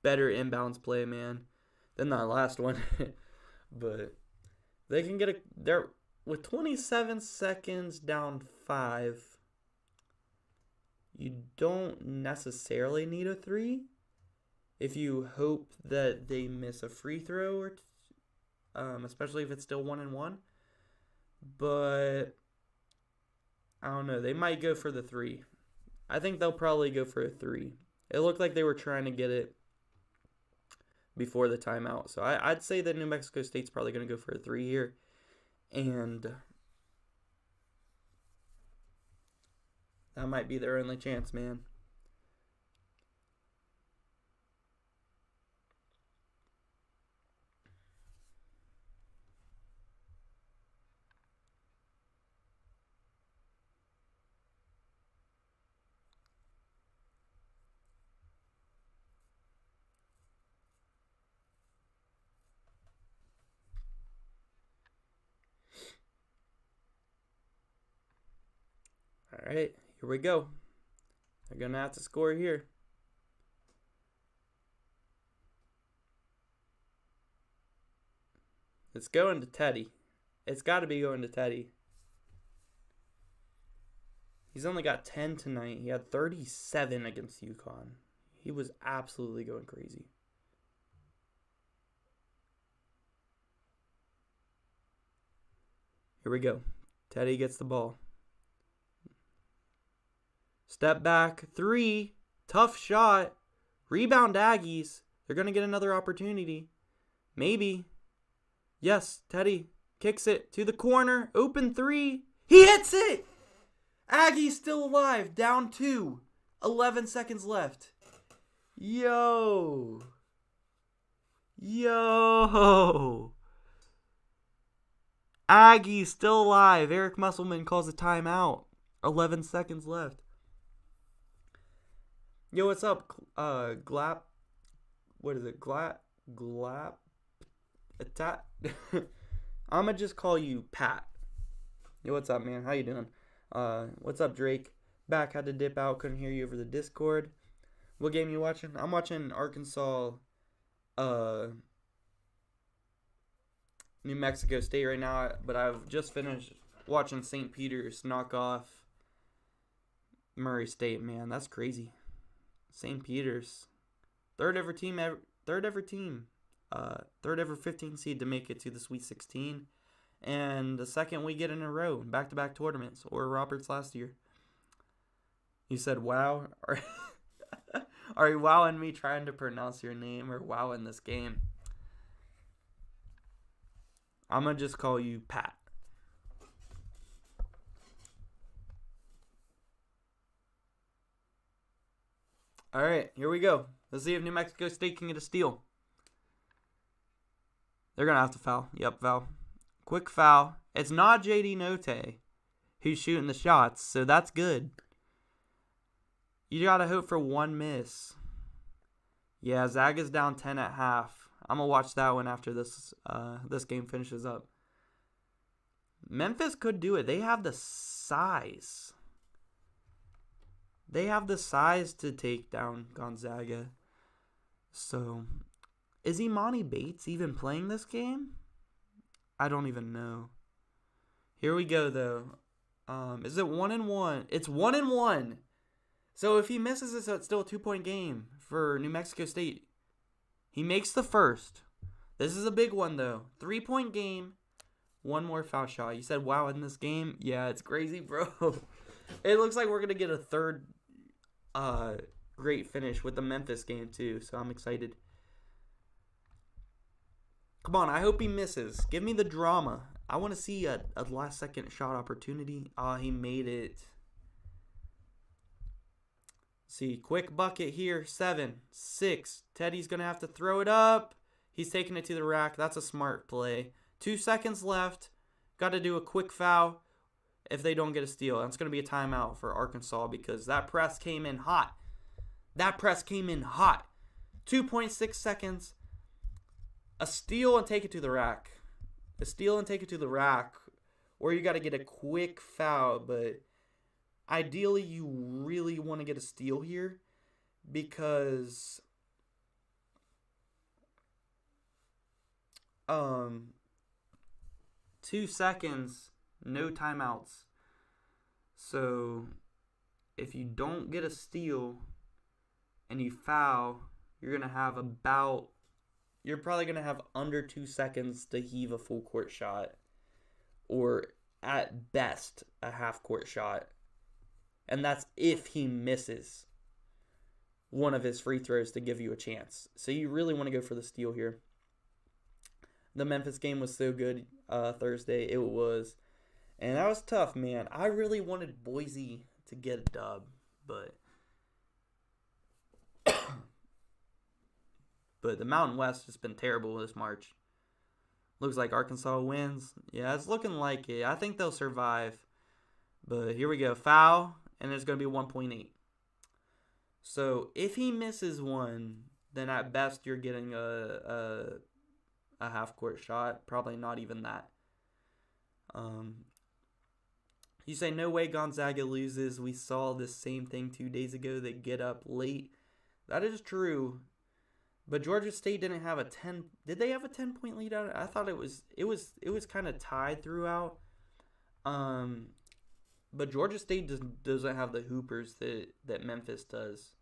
better inbounds play, man, than that last one. But they can get they're with 27 seconds down 5. You don't necessarily need a 3 if you hope that they miss a free throw, or especially if it's still 1-1. But I don't know. They might go for the 3. I think they'll probably go for a 3. It looked like they were trying to get it before the timeout. So I'd say that New Mexico State's probably going to go for a 3 here. And that might be their only chance, man. All right, here we go. They're going to have to score here. It's going to Teddy. It's got to be going to Teddy. He's only got 10 tonight. He had 37 against UConn. He was absolutely going crazy. Here we go. Teddy gets the ball. Step back, 3, tough shot, rebound Aggies. They're going to get another opportunity. Maybe. Yes, Teddy kicks it to the corner, open 3. He hits it! Aggies still alive, down 2, 11 seconds left. Yo. Aggies still alive. Eric Musselman calls a timeout. 11 seconds left. Yo, what's up, Glap? What is it, Glap? Attack? I'ma just call you Pat. Yo, what's up, man? How you doing? What's up, Drake? Back, had to dip out, couldn't hear you over the Discord. What game you watching? I'm watching Arkansas, New Mexico State right now, but I've just finished watching St. Peter's knock off Murray State, man. That's crazy. St. Peter's, third ever 15 seed to make it to the Sweet 16, and the second we get in a row, back-to-back tournaments, or Roberts last year. You said wow? Are you wowing me trying to pronounce your name, or wowing this game? I'm going to just call you Pat. All right, here we go. Let's see if New Mexico State can get a steal. They're going to have to foul. Yep, foul. Quick foul. It's not J.D. Notte who's shooting the shots, so that's good. You got to hope for one miss. Yeah, Zaga's down 10 at half. I'm going to watch that one after this game finishes up. Memphis could do it. They have the size. They have the size to take down Gonzaga. So, is Imani Bates even playing this game? I don't even know. Here we go, though. Is it 1-1? It's 1-1. So, if he misses this, it's still a 2-point game for New Mexico State. He makes the first. This is a big one, though. 3-point game. One more foul shot. You said, wow, in this game? Yeah, it's crazy, bro. It looks like we're going to get a third great finish with the Memphis game, too. So I'm excited. Come on, I hope he misses. Give me the drama. I want to see a last-second shot opportunity. He made it. See, quick bucket here. 7, 6. Teddy's going to have to throw it up. He's taking it to the rack. That's a smart play. 2 seconds left. Got to do a quick foul if they don't get a steal. That's going to be a timeout for Arkansas because that press came in hot. 2.6 seconds. A steal and take it to the rack. Or you got to get a quick foul. But ideally, you really want to get a steal here because 2 seconds, no timeouts. So if you don't get a steal and you foul, you're probably going to have under 2 seconds to heave a full court shot, or at best a half court shot. And that's if he misses one of his free throws to give you a chance. So you really want to go for the steal here. The Memphis game was so good Thursday. It was. And that was tough, man. I really wanted Boise to get a dub, but the Mountain West has been terrible this March. Looks like Arkansas wins. Yeah, it's looking like it. I think they'll survive. But here we go. Foul, and it's going to be 1.8. So if he misses one, then at best you're getting a half-court shot. Probably not even that. You say, no way Gonzaga loses. We saw this same thing 2 days ago. They get up late. That is true. But Georgia State didn't have a 10. Did they have a 10-point lead out? I thought it was kind of tied throughout. But Georgia State doesn't have the hoopers that Memphis does.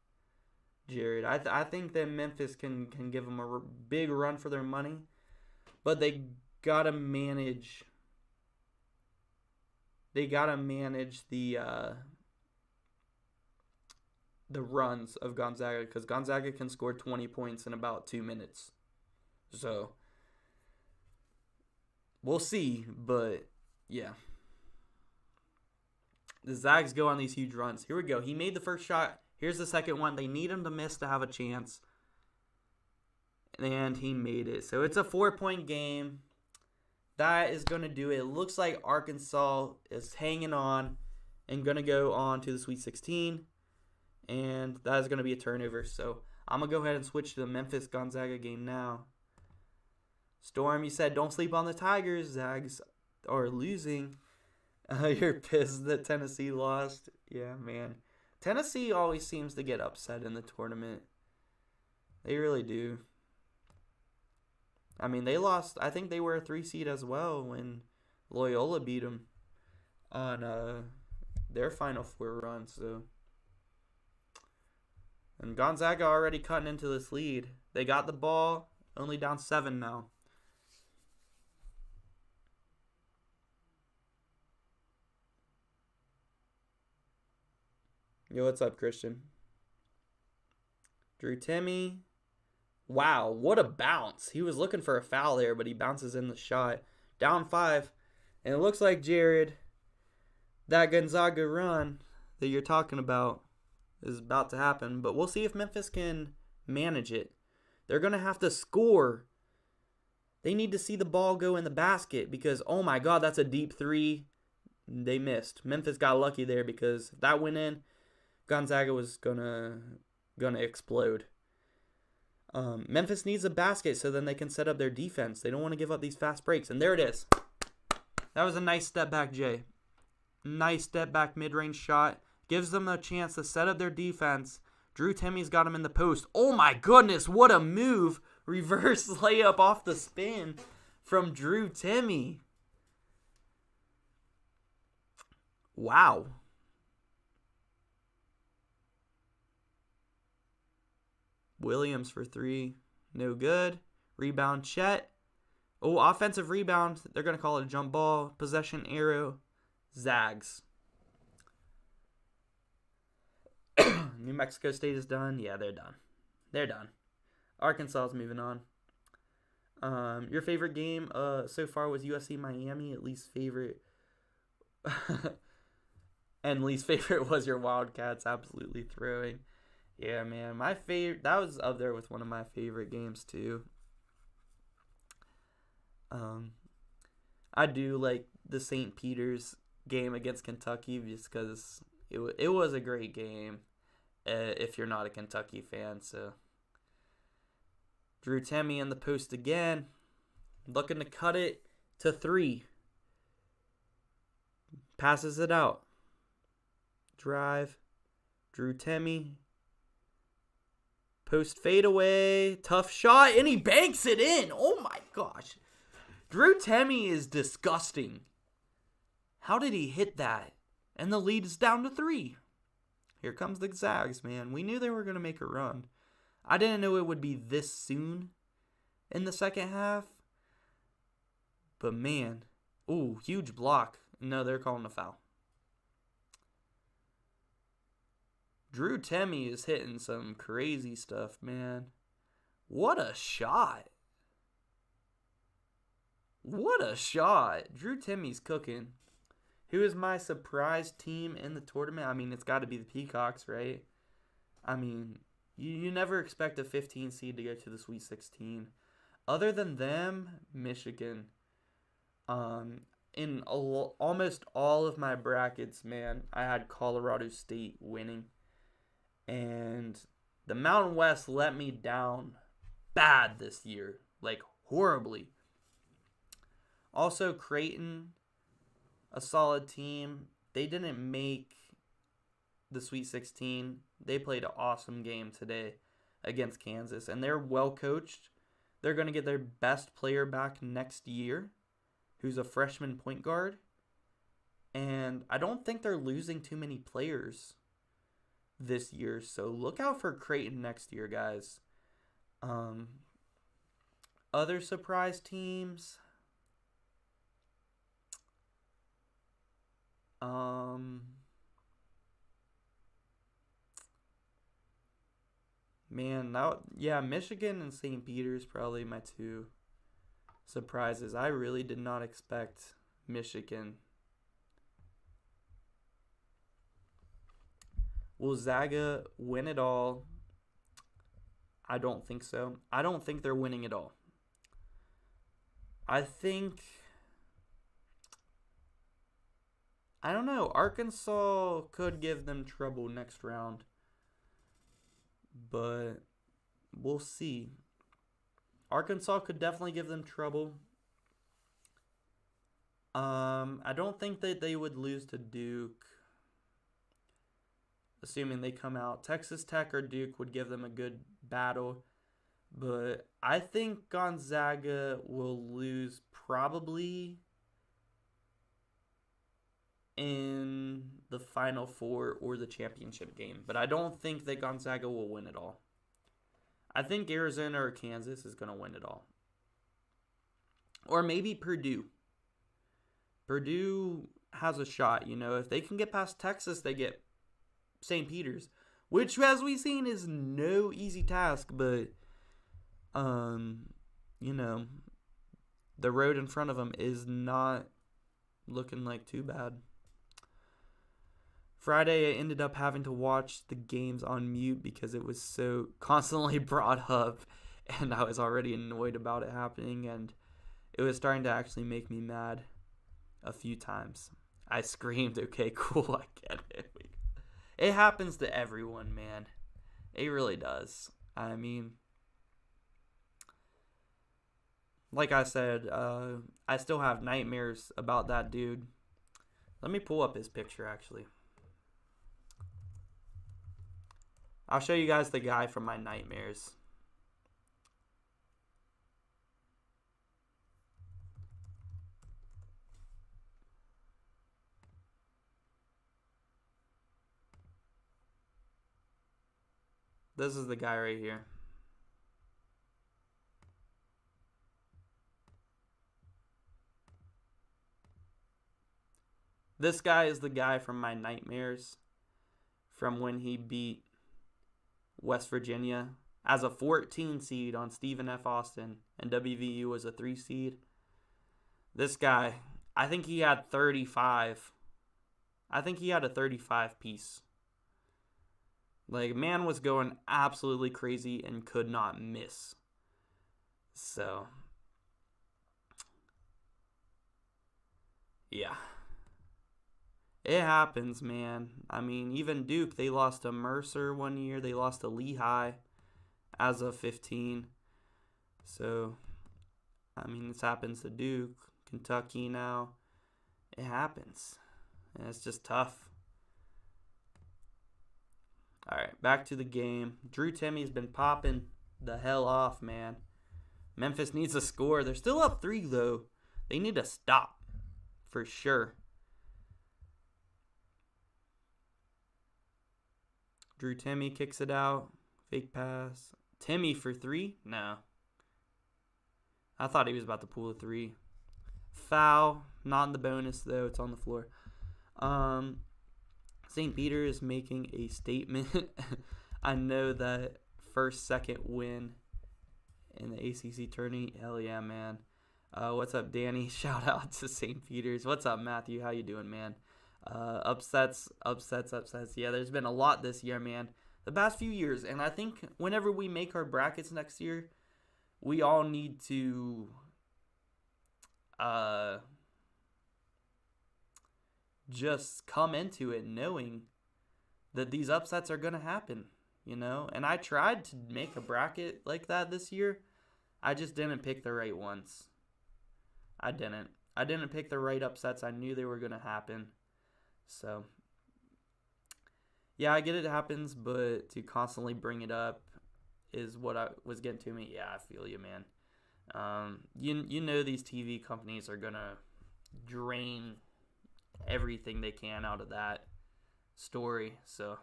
Jared, I think that Memphis can give them a big run for their money, but they gotta manage. They gotta manage the runs of Gonzaga, because Gonzaga can score 20 points in about 2 minutes. So we'll see, but yeah. The Zags go on these huge runs. Here we go. He made the first shot. Here's the second one. They need him to miss to have a chance. And he made it. So it's a 4-point game. That is going to do it. It looks like Arkansas is hanging on and going to go on to the Sweet 16. And that is going to be a turnover. So I'm going to go ahead and switch to the Memphis-Gonzaga game now. Storm, you said don't sleep on the Tigers. Zags are losing. You're pissed that Tennessee lost. Yeah, man. Tennessee always seems to get upset in the tournament. They really do. I mean, they lost. I think they were a 3 seed as well when Loyola beat them on their Final Four run. So, and Gonzaga already cutting into this lead. They got the ball, only down 7 now. Yo, what's up, Christian? Drew Timme. Wow, what a bounce. He was looking for a foul there, but he bounces in the shot. Down 5. And it looks like, Jared, that Gonzaga run that you're talking about is about to happen. But we'll see if Memphis can manage it. They're going to have to score. They need to see the ball go in the basket because, oh my God, that's a deep 3. They missed. Memphis got lucky there because if that went in, Gonzaga was gonna explode. Memphis needs a basket so then they can set up their defense. They don't want to give up these fast breaks. And there it is. That was a nice step back, Jay. Nice step back mid-range shot. Gives them a chance to set up their defense. Drew Timme's got him in the post. Oh my goodness, what a move. Reverse layup off the spin from Drew Timme. Wow. Williams for 3. No good. Rebound, Chet. Oh, offensive rebound. They're going to call it a jump ball. Possession arrow. Zags. New Mexico State is done. Yeah, they're done. They're done. Arkansas is moving on. Your favorite game so far was USC Miami. At least favorite, and least favorite was your Wildcats absolutely throwing. Yeah, man, my favorite, that was up there with one of my favorite games too. Um, I do like the St. Peter's game against Kentucky just because it was a great game. If you're not a Kentucky fan, so Drew Timme in the post again, looking to cut it to 3. Passes it out. Drive. Drew Timme. Post fadeaway. Tough shot. And he banks it in. Oh my gosh. Drew Timme is disgusting. How did he hit that? And the lead is down to 3. Here comes the Zags, man. We knew they were going to make a run. I didn't know it would be this soon in the second half. But man. Ooh, huge block. No, they're calling a foul. Drew Timme is hitting some crazy stuff, man. What a shot. What a shot. Drew Timme's cooking. Who is my surprise team in the tournament? I mean, it's got to be the Peacocks, right? I mean, you never expect a 15 seed to go to the Sweet 16. Other than them, Michigan. In almost all of my brackets, man, I had Colorado State winning. And the Mountain West let me down bad this year. Like, horribly. Also, Creighton, a solid team. They didn't make the Sweet 16. They played an awesome game today against Kansas. And they're well coached. They're going to get their best player back next year, who's a freshman point guard. And I don't think they're losing too many players this year. So look out for Creighton next year, guys. Other surprise teams. Man, now, yeah, Michigan and St. Peter's probably my 2 surprises. I really did not expect Michigan. Will Zaga win it all? I don't think so. I don't think they're winning it all. I don't know. Arkansas could give them trouble next round. But we'll see. Arkansas could definitely give them trouble. I don't think that they would lose to Duke, assuming they come out. Texas Tech or Duke would give them a good battle. But I think Gonzaga will lose probably in the Final Four or the championship game. But I don't think that Gonzaga will win it all. I think Arizona or Kansas is going to win it all. Or maybe Purdue. Purdue has a shot, you know. If they can get past Texas, they get St. Peter's. Which, as we've seen, is no easy task. But, you know, the road in front of them is not looking like too bad. Friday, I ended up having to watch the games on mute because it was so constantly brought up, and I was already annoyed about it happening, and it was starting to actually make me mad a few times. I screamed, okay, cool, I get it. It happens to everyone, man. It really does. I mean, like I said, I still have nightmares about that dude. Let me pull up his picture, actually. I'll show you guys the guy from my nightmares. This is the guy right here. This guy is the guy from my nightmares from when he beat West Virginia as a 14 seed on Stephen F. Austin, and WVU was a 3 seed. This guy, I think he had 35. I think he had a 35 piece. Like, man was going absolutely crazy and could not miss. So, yeah. It happens, man. I mean, even Duke, they lost to Mercer one year. They lost to Lehigh as of 15. So, I mean, this happens to Duke, Kentucky now. It happens. And it's just tough. All right, back to the game. Drew Timme's been popping the hell off, man. Memphis needs a score. They're still up 3, though. They need to stop, for sure. Drew Timme kicks it out. Fake pass. Timme for 3? No. I thought he was about to pull a 3. Foul. Not in the bonus, though. It's on the floor. St. Peter is making a statement. I know that second win in the ACC tourney. Hell yeah, man. What's up, Danny? Shout out to St. Peter's. What's up, Matthew? How you doing, man? Upsets. Yeah, there's been a lot this year, man. The past few years. And I think whenever we make our brackets next year, we all need to just come into it knowing that these upsets are going to happen, you know? And I tried to make a bracket like that this year. I just didn't pick the right ones. I didn't pick the right upsets. I knew they were going to happen. So, yeah, I get it happens, but to constantly bring it up is what I was getting to me. Yeah, I feel you, man. You know these TV companies are going to drain everything they can out of that story. So,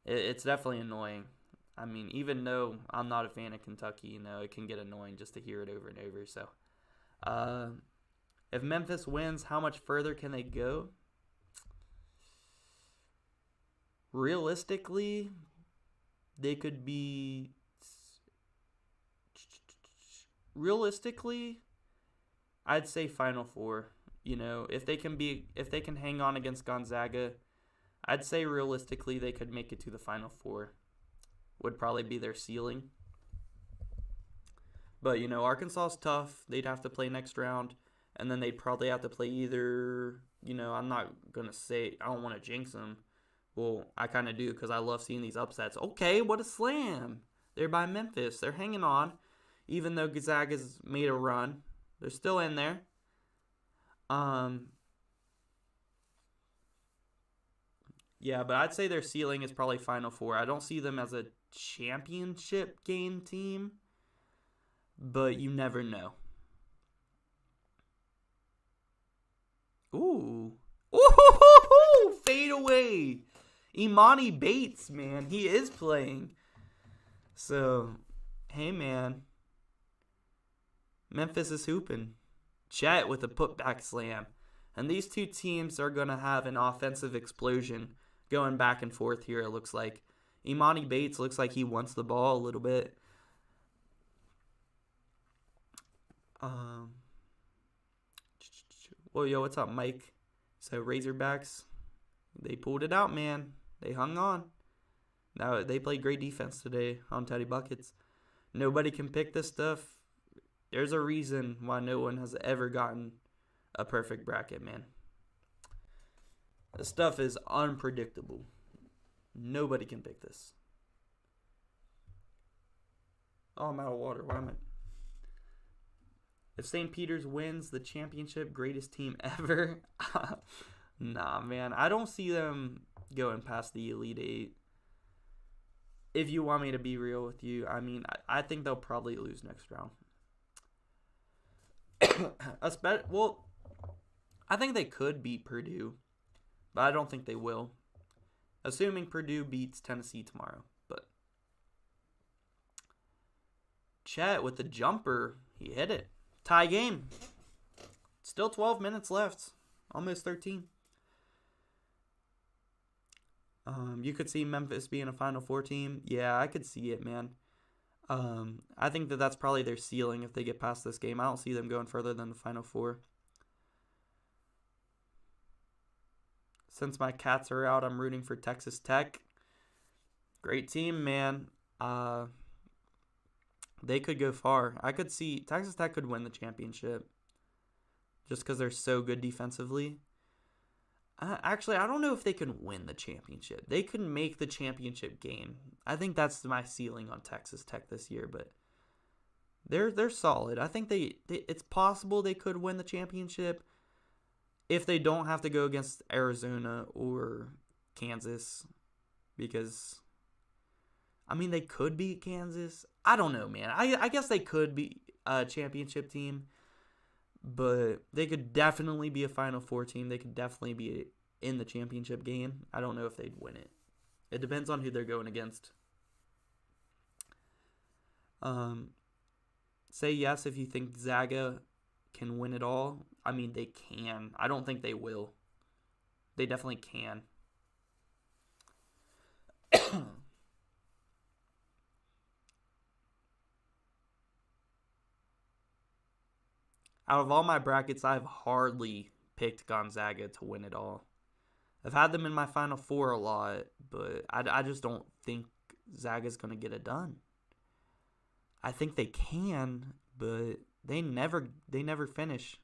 it's definitely annoying. I mean, even though I'm not a fan of Kentucky, you know, it can get annoying just to hear it over and over. So, if Memphis wins, how much further can they go? Realistically, they could be... Realistically, I'd say Final Four. You know, if they can hang on against Gonzaga, I'd say realistically they could make it to the Final Four. Would probably be their ceiling. But, you know, Arkansas's tough. They'd have to play next round. And then they'd probably have to play either, you know, I'm not going to say, I don't want to jinx them. Well, I kind of do because I love seeing these upsets. Okay, what a slam. They're by Memphis. They're hanging on. Even though Gonzaga's made a run. They're still in there. Yeah, but I'd say their ceiling is probably Final Four. I don't see them as a championship game team. But you never know. Ooh. Ooh, fade away. Imani Bates, man. He is playing. So, hey, man. Memphis is hooping. Chet with a putback slam. And these two teams are going to have an offensive explosion going back and forth here, it looks like. Imani Bates looks like he wants the ball a little bit. Well, yo, what's up, Mike? So, Razorbacks, they pulled it out, man. They hung on. Now, they played great defense today on Teddy Buckets. Nobody can pick this stuff. There's a reason why no one has ever gotten a perfect bracket, man. This stuff is unpredictable. Nobody can pick this. Oh, I'm out of water. Why am I... If St. Peter's wins the championship, greatest team ever. Nah, man. I don't see them going past the Elite Eight. If you want me to be real with you, I mean, I think they'll probably lose next round. Well, I think they could beat Purdue, but I don't think they will. Assuming Purdue beats Tennessee tomorrow. But Chet with the jumper, he hit it. Tie game. Still 12 minutes left. Almost 13. You could see Memphis being a Final Four team. Yeah, I could see it, man. I think that's probably their ceiling if they get past this game. I don't see them going further than the Final Four. Since my Cats are out, I'm rooting for Texas Tech. Great team, man. They could go far. I could see Texas Tech could win the championship just because they're so good defensively. Actually, I don't know if they can win the championship. They could make the championship game. I think that's my ceiling on Texas Tech this year, but they're solid. I think it's possible they could win the championship if they don't have to go against Arizona or Kansas, because I mean they could beat Kansas. I don't know, man. I guess they could be a championship team, but they could definitely be a Final Four team. They could definitely be in the championship game. I don't know if they'd win it. It depends on who they're going against. Say yes if you think Zaga can win it all. I mean, they can. I don't think they will. They definitely can. Out of all my brackets, I've hardly picked Gonzaga to win it all. I've had them in my Final Four a lot, but I just don't think Zaga's going to get it done. I think they can, but they never finish.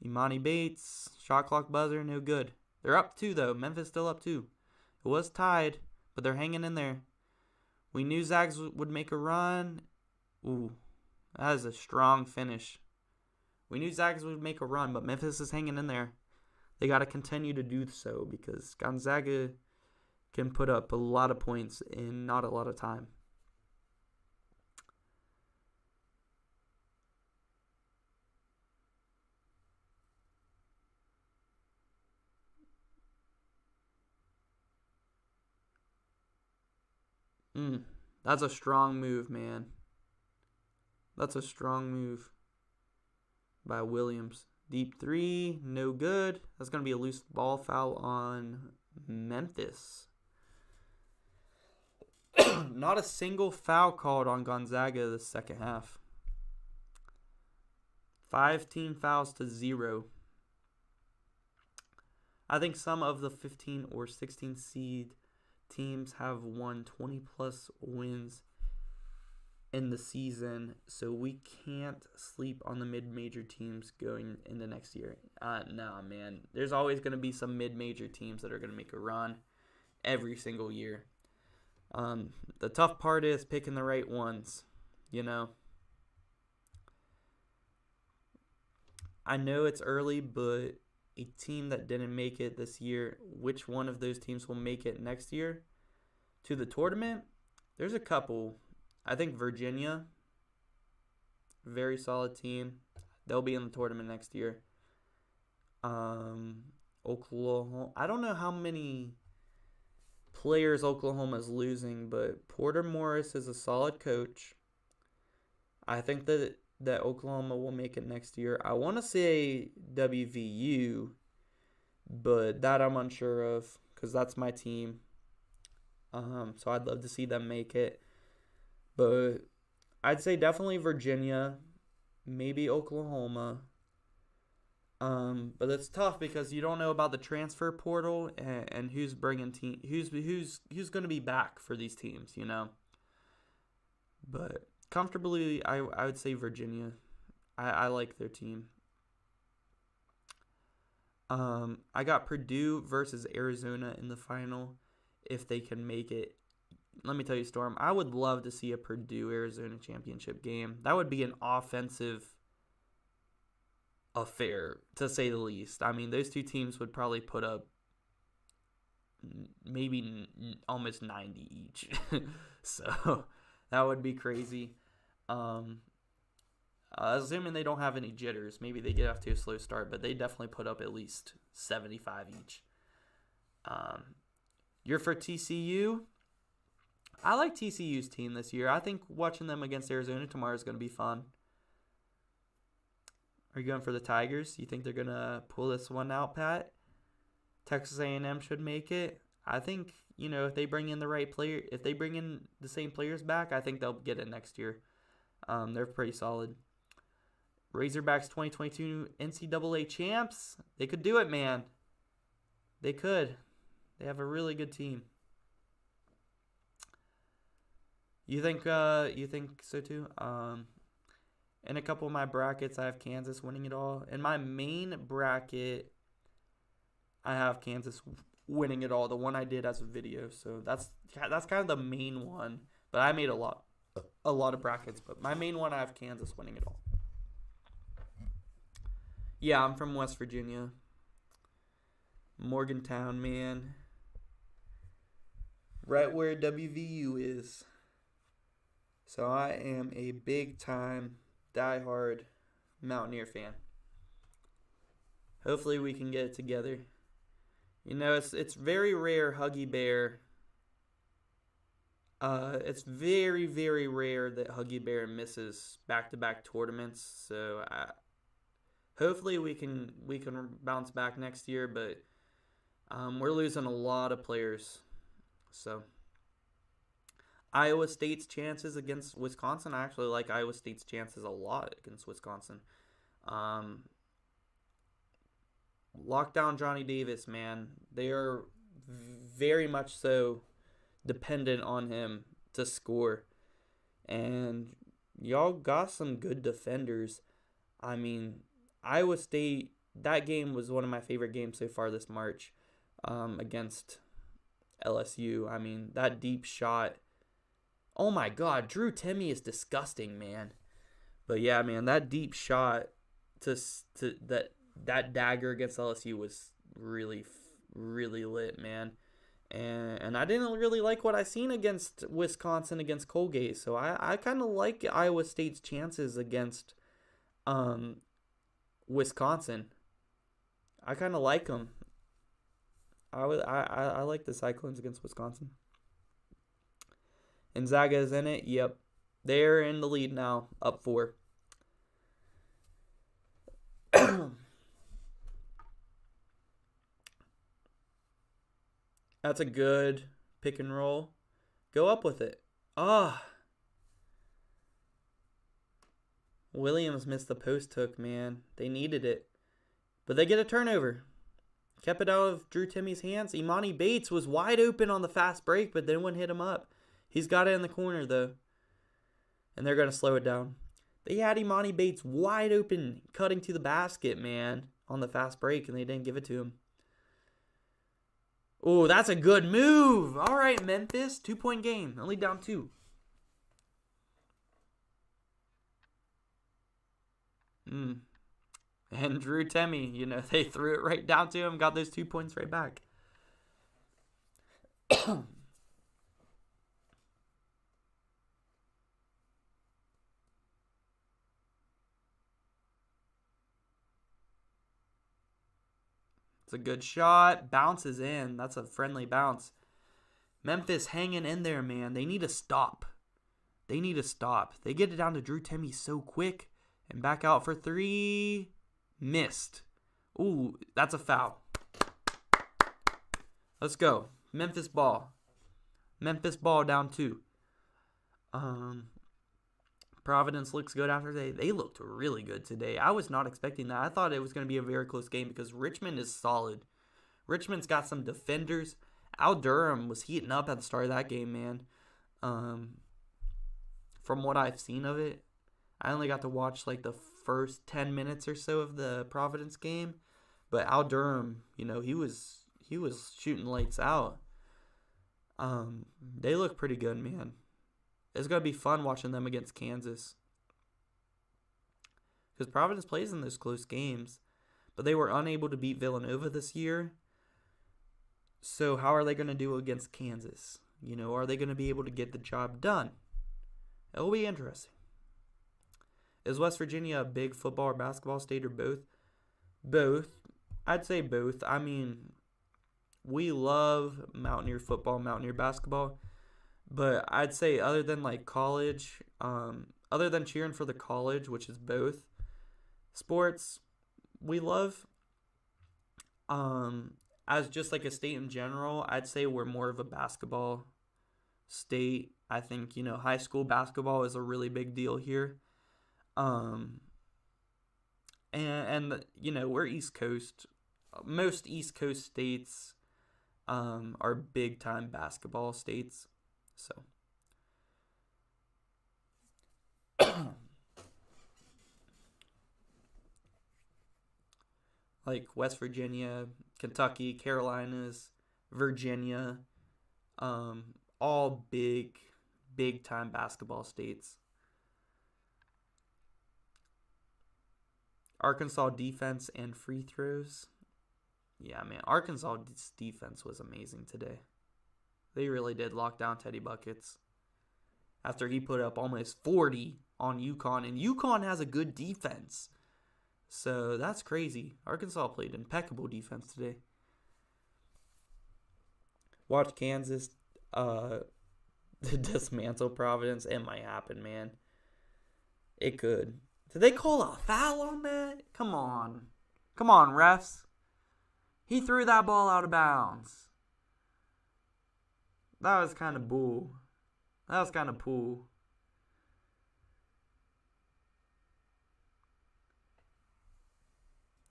Imani Bates, shot clock buzzer, no good. They're up 2, though. Memphis still up 2. It was tied, but they're hanging in there. We knew Zags would make a run. Ooh, that is a strong finish. We knew Zags would make a run, but Memphis is hanging in there. They got to continue to do so because Gonzaga can put up a lot of points in not a lot of time. That's a strong move, man. That's a strong move by Williams. Deep 3, no good. That's going to be a loose ball foul on Memphis. Not a single foul called on Gonzaga the second half. 5 team fouls to 0. I think some of the 15 or 16 seed teams have won 20 plus wins in the season, so we can't sleep on the mid-major teams going into next year. No, man. There's always going to be some mid-major teams that are going to make a run every single year. The tough part is picking the right ones, you know. I know it's early, but a team that didn't make it this year, which one of those teams will make it next year to the tournament? There's a couple. I think Virginia, very solid team. They'll be in the tournament next year. Oklahoma. I don't know how many players Oklahoma's losing, but Porter Morris is a solid coach. I think that Oklahoma will make it next year. I want to say WVU, but that I'm unsure of because that's my team. So I'd love to see them make it. But I'd say definitely Virginia, maybe Oklahoma. But it's tough because you don't know about the transfer portal and who's bringing who's going to be back for these teams, you know. But comfortably, I would say Virginia. I like their team. I got Purdue versus Arizona in the final if they can make it. Let me tell you, Storm, I would love to see a Purdue-Arizona championship game. That would be an offensive affair, to say the least. I mean, those two teams would probably put up maybe almost 90 each. So that would be crazy. Assuming they don't have any jitters. Maybe they get off to a slow start, but they definitely put up at least 75 each. You're for TCU? I like TCU's team this year. I think watching them against Arizona tomorrow is going to be fun. Are you going for the Tigers? You think they're going to pull this one out, Pat? Texas A&M should make it. I think, if they bring in the right player, if they bring in the same players back, I think they'll get it next year. They're pretty solid. Razorbacks 2022 NCAA champs. They could do it, man. They could. They have a really good team. You think so too? In a couple of my brackets, I have Kansas winning it all. In my main bracket, I have Kansas winning it all. The one I did as a video. So that's kind of the main one. But I made a lot of brackets. But my main one, I have Kansas winning it all. Yeah, I'm from West Virginia. Morgantown, man. Right where WVU is. So I am a big time, diehard Mountaineer fan. Hopefully we can get it together. It's very rare Huggy Bear. It's very, very rare that Huggy Bear misses back-to-back tournaments. So hopefully we can bounce back next year, but we're losing a lot of players. So Iowa State's chances against Wisconsin. I actually like Iowa State's chances a lot against Wisconsin. Lockdown Johnny Davis, man. They are very much so dependent on him to score. And y'all got some good defenders. I mean, Iowa State, that game was one of my favorite games so far this March against LSU. I mean, that deep shot. Oh my God, Drew Timme is disgusting, man. But yeah, man, that deep shot to that dagger against LSU was really, really lit, man. And I didn't really like what I seen against Wisconsin against Colgate. So I kind of like Iowa State's chances against Wisconsin. I kind of like them. I like the Cyclones against Wisconsin. And Zaga is in it. Yep. They're in the lead now, up 4. That's a good pick and roll. Go up with it. Williams missed the post hook, man. They needed it. But they get a turnover. Kept it out of Drew Timme's hands. Imani Bates was wide open on the fast break, but then wouldn't hit him up. He's got it in the corner, though. And they're going to slow it down. They had Imani Bates wide open, cutting to the basket, man, on the fast break, and they didn't give it to him. Oh, that's a good move. All right, Memphis. 2-point game. Only down 2. And Drew Timme, they threw it right down to him, got those 2 points right back. It's a good shot. Bounces in. That's a friendly bounce. Memphis hanging in there, man. They need to stop. They get it down to Drew Timme so quick. And back out for 3. Missed. Ooh, that's a foul. Let's go. Memphis ball. Down 2. Providence looks good after they looked really good today. I was not expecting that. I thought it was going to be a very close game because Richmond is solid. Richmond's got some defenders. Al Durham was heating up at the start of that game, man. From what I've seen of it, I only got to watch like the first 10 minutes or so of the Providence game, but Al Durham, he was shooting lights out. They look pretty good, man. It's going to be fun watching them against Kansas. Because Providence plays in those close games. But they were unable to beat Villanova this year. So how are they going to do against Kansas? Are they going to be able to get the job done? It'll be interesting. Is West Virginia a big football or basketball state or both? Both. I'd say both. I mean, we love Mountaineer football, Mountaineer basketball. But I'd say other than like college, other than cheering for the college, which is both sports, we love. as just like a state in general, I'd say we're more of a basketball state. I think, high school basketball is a really big deal here. Um, and we're East Coast. Most East Coast states are big time basketball states. So like West Virginia, Kentucky, Carolinas, Virginia, all big time basketball states. Arkansas defense and free throws. Yeah, man, Arkansas defense was amazing today. They really did lock down Teddy Buckets after he put up almost 40 on UConn, and UConn has a good defense. So that's crazy. Arkansas played impeccable defense today. Watch Kansas dismantle Providence. It might happen, man. It could. Did they call a foul on that? Come on, refs. He threw that ball out of bounds. That was kind of bull. That was kind of pool.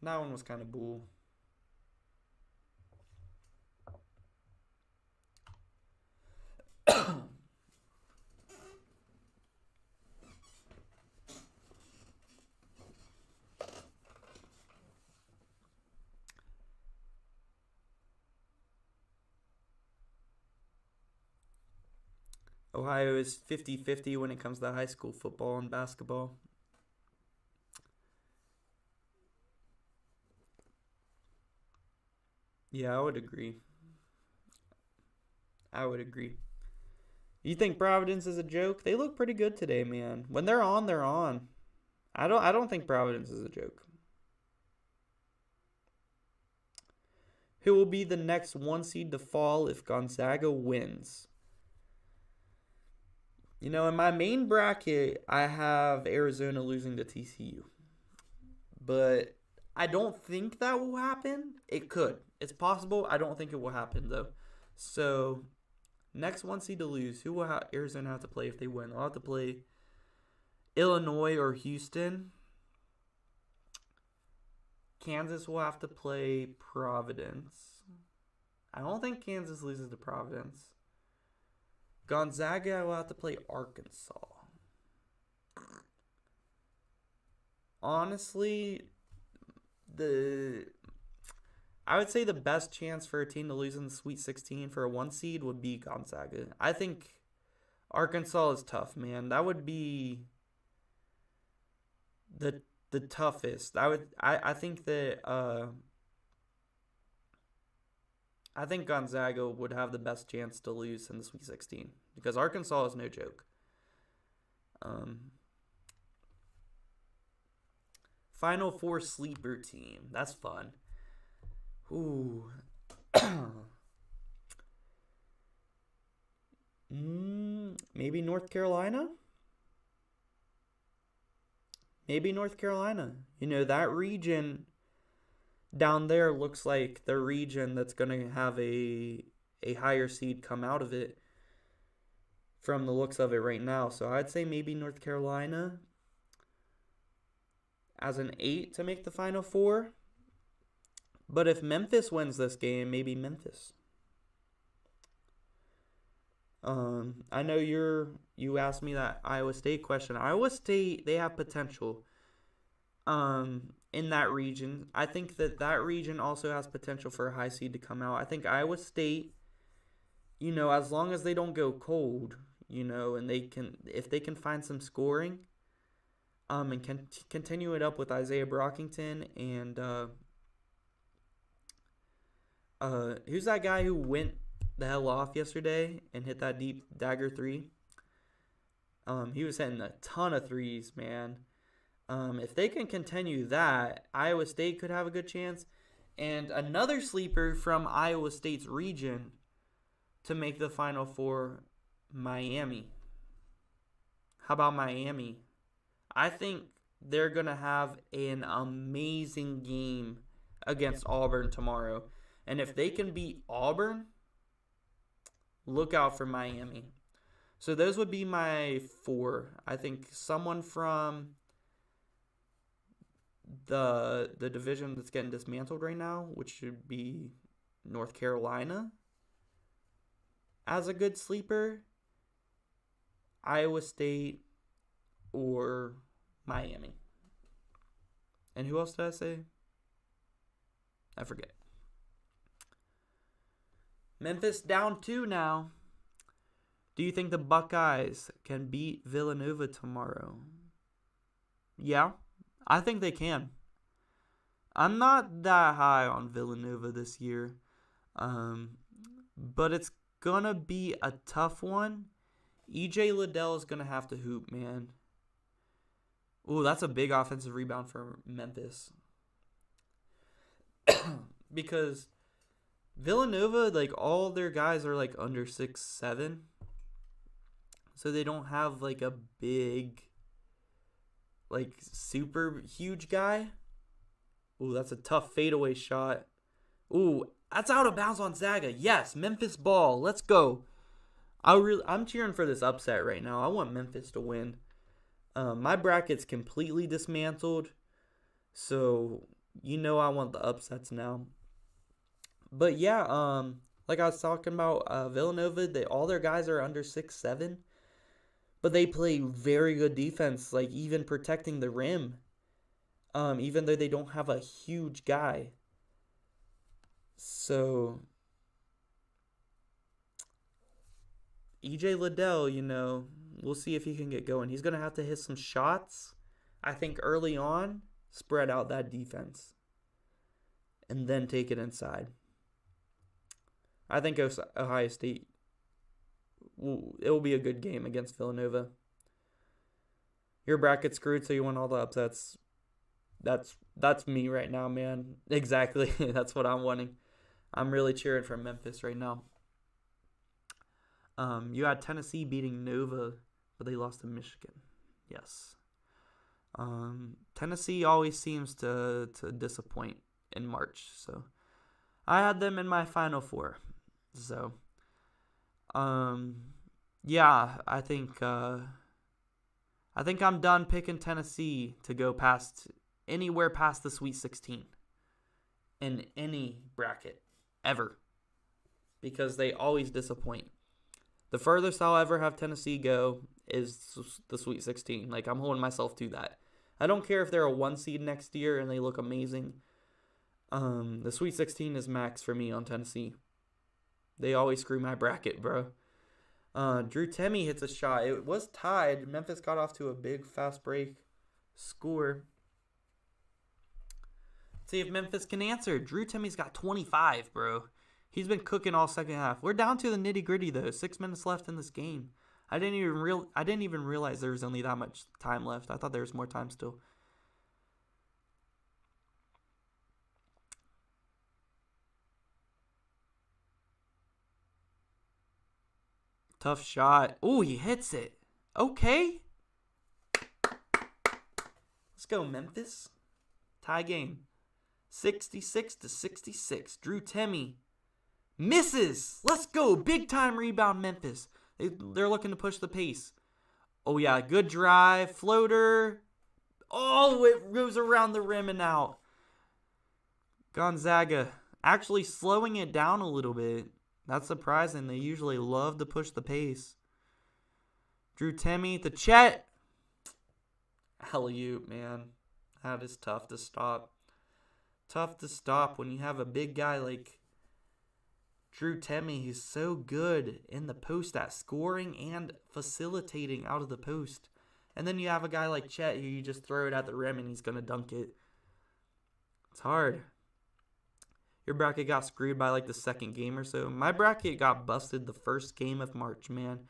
That one was kind of bull. Ohio is 50-50 when it comes to high school football and basketball. Yeah, I would agree. You think Providence is a joke? They look pretty good today, man. When they're on, they're on. I don't think Providence is a joke. Who will be the next 1 seed to fall if Gonzaga wins? In my main bracket, I have Arizona losing to TCU. But I don't think that will happen. It could. It's possible. I don't think it will happen, though. So, next 1 seed to lose. Who will Arizona have to play if they win? They'll have to play Illinois or Houston. Kansas will have to play Providence. I don't think Kansas loses to Providence. Gonzaga will have to play Arkansas. Honestly, I would say the best chance for a team to lose in the Sweet 16 for a 1 seed would be Gonzaga. I think Arkansas is tough, man. That would be the toughest. I think that I think Gonzaga would have the best chance to lose in the Sweet 16 because Arkansas is no joke. Final Four sleeper team. That's fun. Ooh. Maybe North Carolina? That region down there looks like the region that's going to have a higher seed come out of it from the looks of it right now. So I'd say maybe North Carolina as an 8 to make the Final Four. But if Memphis wins this game, maybe Memphis. I know you asked me that Iowa State question. Iowa State, they have potential in that region. I think that region also has potential for a high seed to come out. I think Iowa State, as long as they don't go cold, and if they can find some scoring, and can continue it up with Isaiah Brockington and who's that guy who went the hell off yesterday and hit that deep dagger 3? He was hitting a ton of threes, man. If they can continue that, Iowa State could have a good chance. And another sleeper from Iowa State's region to make the Final Four, Miami. How about Miami? I think they're going to have an amazing game against Auburn tomorrow. And if they can beat Auburn, look out for Miami. So those would be my 4. I think someone from the division that's getting dismantled right now, which should be North Carolina, as a good sleeper, Iowa State, or Miami. And who else did I say? I forget. Memphis down 2 now. Do you think the Buckeyes can beat Villanova tomorrow? Yeah, I think they can. I'm not that high on Villanova this year. But it's going to be a tough one. E.J. Liddell is going to have to hoop, man. Ooh, that's a big offensive rebound for Memphis. Because Villanova, like, all their guys are, like, under 6'7". So they don't have, like, a big, like, super huge guy. Ooh, that's a tough fadeaway shot. Ooh, that's out of bounds on Zaga. Yes, Memphis ball. Let's go. I'm cheering for this upset right now. I want Memphis to win. My bracket's completely dismantled. So, you know I want the upsets now. But yeah, like I was talking about, Villanova, all their guys are under 6'7". But they play very good defense, like even protecting the rim. Even though they don't have a huge guy. So, E.J. Liddell, we'll see if he can get going. He's going to have to hit some shots, I think, early on, spread out that defense, and then take it inside. I think Ohio State, it will be a good game against Villanova. Your bracket's screwed, so you want all the upsets. That's me right now, man. Exactly. That's what I'm wanting. I'm really cheering for Memphis right now. You had Tennessee beating Nova, but they lost to Michigan. Yes. Tennessee always seems to disappoint in March, so I had them in my Final Four. So, yeah, I think I'm done picking Tennessee to go anywhere past the Sweet 16 in any bracket ever, because they always disappoint. The furthest I'll ever have Tennessee go is the Sweet 16. Like, I'm holding myself to that. I don't care if they're a 1 seed next year and they look amazing. The Sweet 16 is max for me on Tennessee. They always screw my bracket, bro. Drew Timme hits a shot. It was tied. Memphis got off to a big fast break score. See if Memphis can answer. Drew Timme's got 25, bro. He's been cooking all second half. We're down to the nitty-gritty, though. 6 minutes left in this game. I didn't even realize there was only that much time left. I thought there was more time still. Tough shot. Ooh, he hits it. Okay. Let's go, Memphis. Tie game. 66-66. Drew Timme misses. Let's go. Big time rebound, Memphis. They're looking to push the pace. Oh, yeah. Good drive. Floater. Oh, it goes around the rim and out. Gonzaga actually slowing it down a little bit. That's surprising. They usually love to push the pace. Drew Timme to Chet. Alley-oop, man. That is tough to stop. Tough to stop when you have a big guy like Drew Timme. He's so good in the post at scoring and facilitating out of the post. And then you have a guy like Chet who you just throw it at the rim and he's going to dunk it. It's hard. Your bracket got screwed by like the second game or so. My bracket got busted the first game of March, man.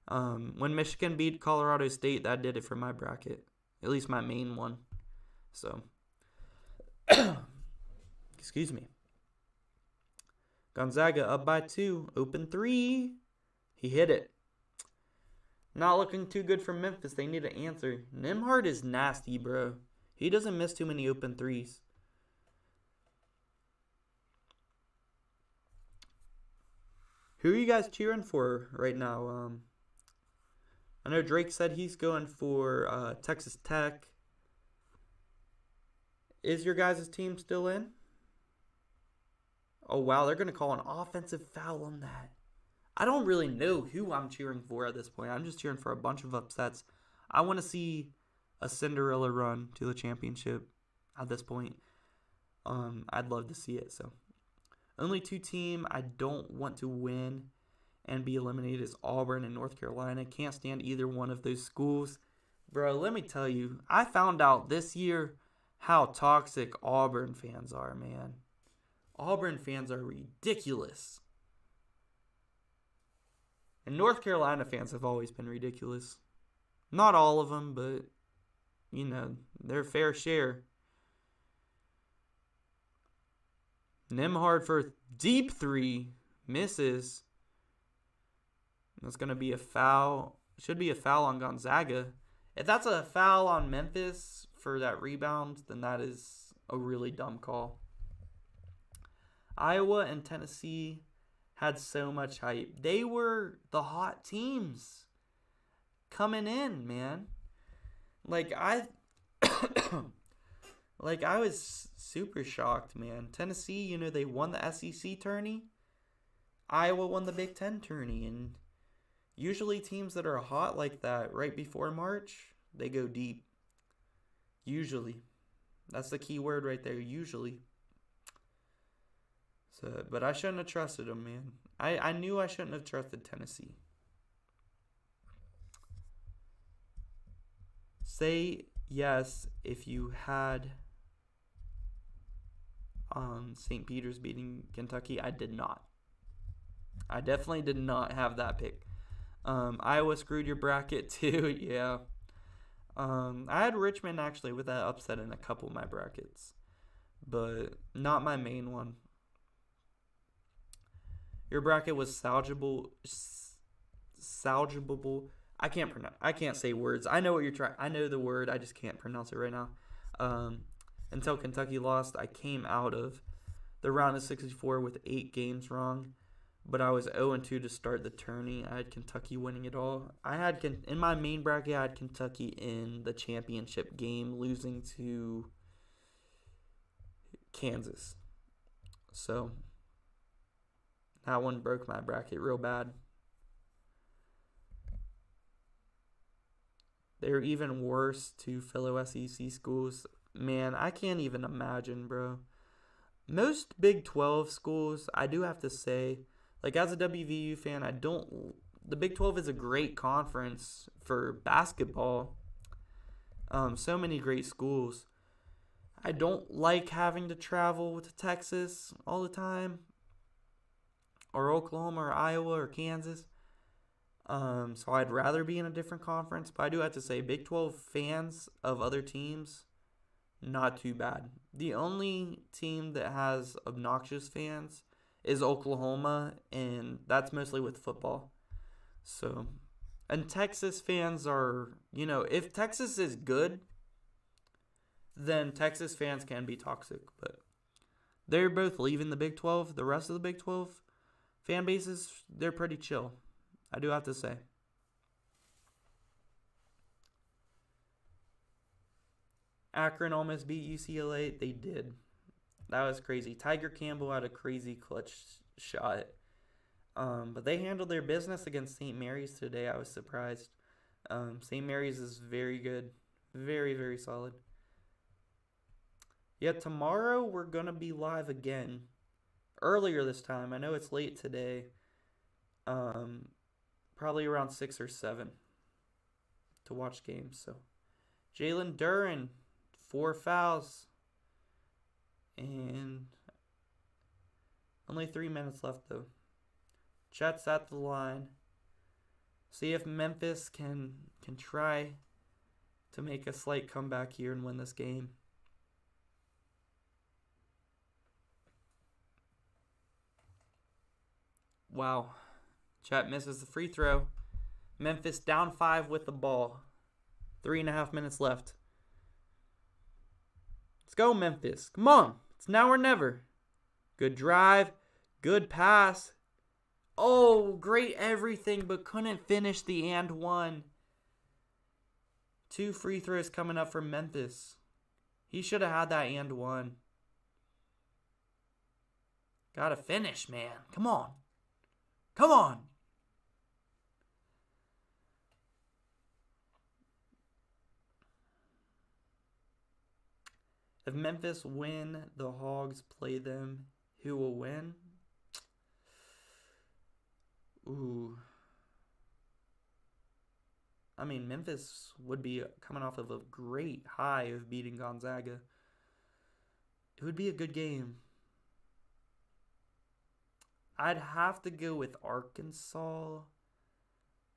When Michigan beat Colorado State, that did it for my bracket. At least my main one. So, excuse me. Gonzaga up by 2. Open 3. He hit it. Not looking too good for Memphis. They need an answer. Nembhard is nasty, bro. He doesn't miss too many open 3s. Who are you guys cheering for right now? I know Drake said he's going for Texas Tech. Is your guys' team still in? Oh, wow. They're going to call an offensive foul on that. I don't really know who I'm cheering for at this point. I'm just cheering for a bunch of upsets. I want to see a Cinderella run to the championship at this point. I'd love to see it. So, only two team I don't want to win and be eliminated is Auburn and North Carolina. Can't stand either one of those schools. Bro, let me tell you, I found out this year how toxic Auburn fans are, man. Auburn fans are ridiculous. And North Carolina fans have always been ridiculous. Not all of them, but, you know, their fair share. Nemhard for deep three. Misses. That's going to be a foul. Should be a foul on Gonzaga. If that's a foul on Memphis for that rebound, then that is a really dumb call. Iowa and Tennessee had so much hype. They were the hot teams coming in, man. Like I was super shocked, man. Tennessee, you know, they won the SEC tourney. Iowa won the Big Ten tourney, and usually teams that are hot like that right before March, they go deep. Usually. That's the key word right there, usually. So, but I shouldn't have trusted them, man. I knew I shouldn't have trusted Tennessee. Say yes if you had St. Peter's beating Kentucky. I did not. I definitely did not have that pick. Iowa screwed your bracket too, yeah. I had Richmond actually with that upset in a couple of my brackets, but not my main one. Your bracket was salvageable. I can't say words. I know what you're trying. I know the word. I just can't pronounce it right now. Until Kentucky lost, I came out of the round of 64 with 8 games wrong. But I was 0-2 to start the tourney. I had Kentucky winning it all. In my main bracket, I had Kentucky in the championship game, losing to Kansas. So that one broke my bracket real bad. They're even worse to fellow SEC schools. Man, I can't even imagine, bro. Most Big 12 schools, I do have to say, like as a WVU fan, the Big 12 is a great conference for basketball. So many great schools. I don't like having to travel to Texas all the time, or Oklahoma, or Iowa, or Kansas. So I'd rather be in a different conference. But I do have to say, Big 12 fans of other teams, not too bad. The only team that has obnoxious fans is Oklahoma, and that's mostly with football. So, and Texas fans are, you know, if Texas is good, then Texas fans can be toxic. But they're both leaving the Big 12. The rest of the Big 12 fan bases, they're pretty chill. I do have to say. Akron almost beat UCLA. They did. That was crazy. Tiger Campbell had a crazy clutch shot. But they handled their business against St. Mary's today. I was surprised. St. Mary's is very good. Very, very solid. Yeah, tomorrow we're going to be live again. Earlier this time. I know it's late today. Probably around 6 or 7 to watch games. So, Jalen Duren, 4 fouls. And only 3 minutes left, though. Chet's at the line. See if Memphis can try to make a slight comeback here and win this game. Wow. Chet misses the free throw. Memphis down 5 with the ball. 3.5 minutes left. Let's go, Memphis. Come on. It's now or never. Good drive. Good pass. Oh, great everything, but couldn't finish the and one. 2 free throws coming up for Memphis. He should have had that and one. Gotta finish, man. Come on. Come on. If Memphis win, the Hogs play them. Who will win? Ooh. I mean, Memphis would be coming off of a great high of beating Gonzaga. It would be a good game. I'd have to go with Arkansas,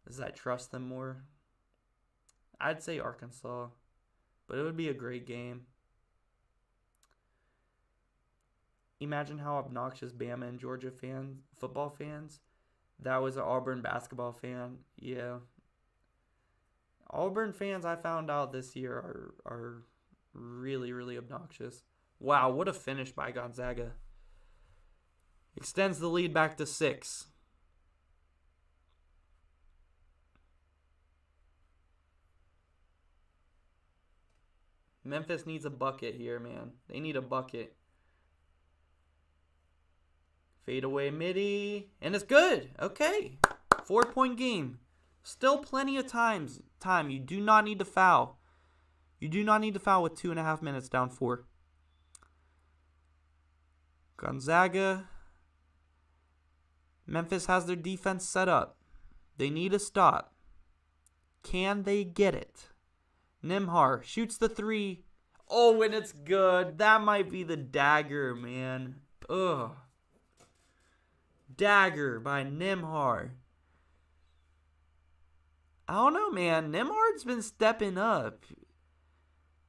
as I trust them more. I'd say Arkansas, but it would be a great game. Imagine how obnoxious Bama and Georgia football fans. That was an Auburn basketball fan. Yeah. Auburn fans, I found out this year, are really, really obnoxious. Wow, what a finish by Gonzaga. Extends the lead back to 6. Memphis needs a bucket here, man. They need a bucket. Fade away midi. And it's good. Okay. 4-point game. Still plenty of time. You do not need to foul. You do not need to foul with 2.5 minutes down 4. Gonzaga. Memphis has their defense set up. They need a stop. Can they get it? Nembhard shoots the 3. Oh, and it's good. That might be the dagger, man. Ugh. Dagger by Nembhard. I don't know, man. Nembhard's been stepping up.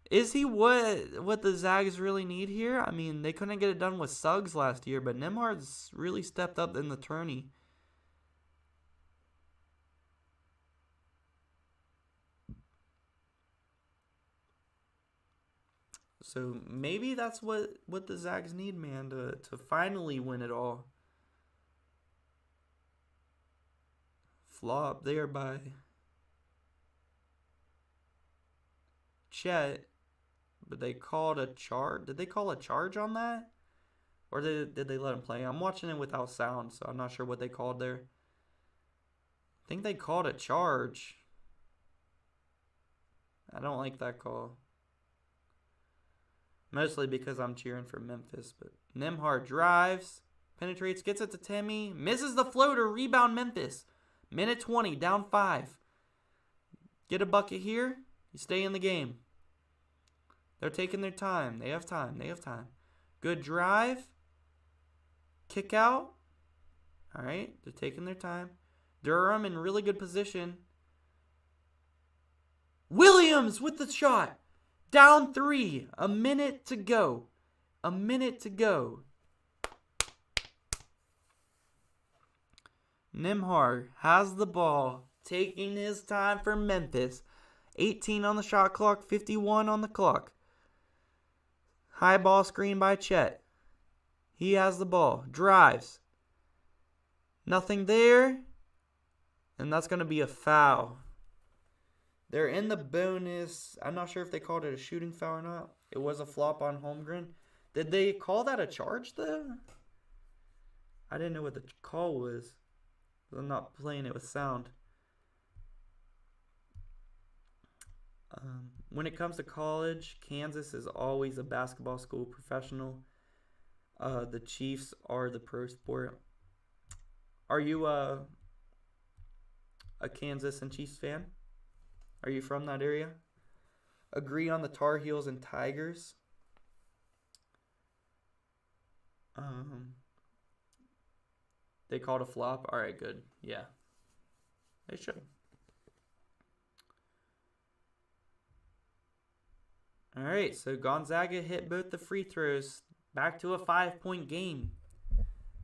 Is he what the Zags really need here? I mean, they couldn't get it done with Suggs last year, but Nembhard's really stepped up in the tourney. So maybe that's what the Zags need, man, to finally win it all. Flop there by Chet, but they called a charge. Did they call a charge on that? Or did they let him play? I'm watching it without sound, so I'm not sure what they called there. I think they called a charge. I don't like that call. Mostly because I'm cheering for Memphis. But Nembhard drives, penetrates, gets it to Timmy, misses the floater, rebound Memphis. Minute 20, down 5. Get a bucket here, you stay in the game. They're taking their time. They have time. Good drive. Kick out. All right, they're taking their time. Durham in really good position. Williams with the shot. Down 3. A minute to go. Nembhard has the ball. Taking his time for Memphis. 18 on the shot clock. 51 on the clock. High ball screen by Chet. He has the ball. Drives. Nothing there. And that's going to be a foul. They're in the bonus. I'm not sure if they called it a shooting foul or not. It was a flop on Holmgren. Did they call that a charge, though? I didn't know what the call was. I'm not playing it with sound. When it comes to college, Kansas is always a basketball school professional. The Chiefs are the pro sport. Are you a Kansas and Chiefs fan? Are you from that area? Agree on the Tar Heels and Tigers. They called a flop. All right, good. Yeah, they should. All right, so Gonzaga hit both the free throws. Back to a 5-point game.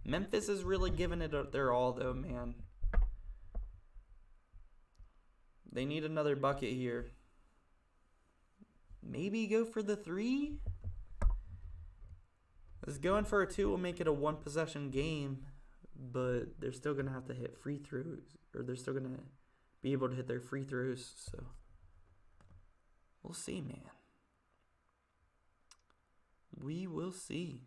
Memphis is really giving it their all, though, man. They need another bucket here. Maybe go for the 3? This going for a 2 will make it a 1-possession game. but they're still going to have to hit free throws, or they're still going to be able to hit their free throws. So we'll see, man. We will see.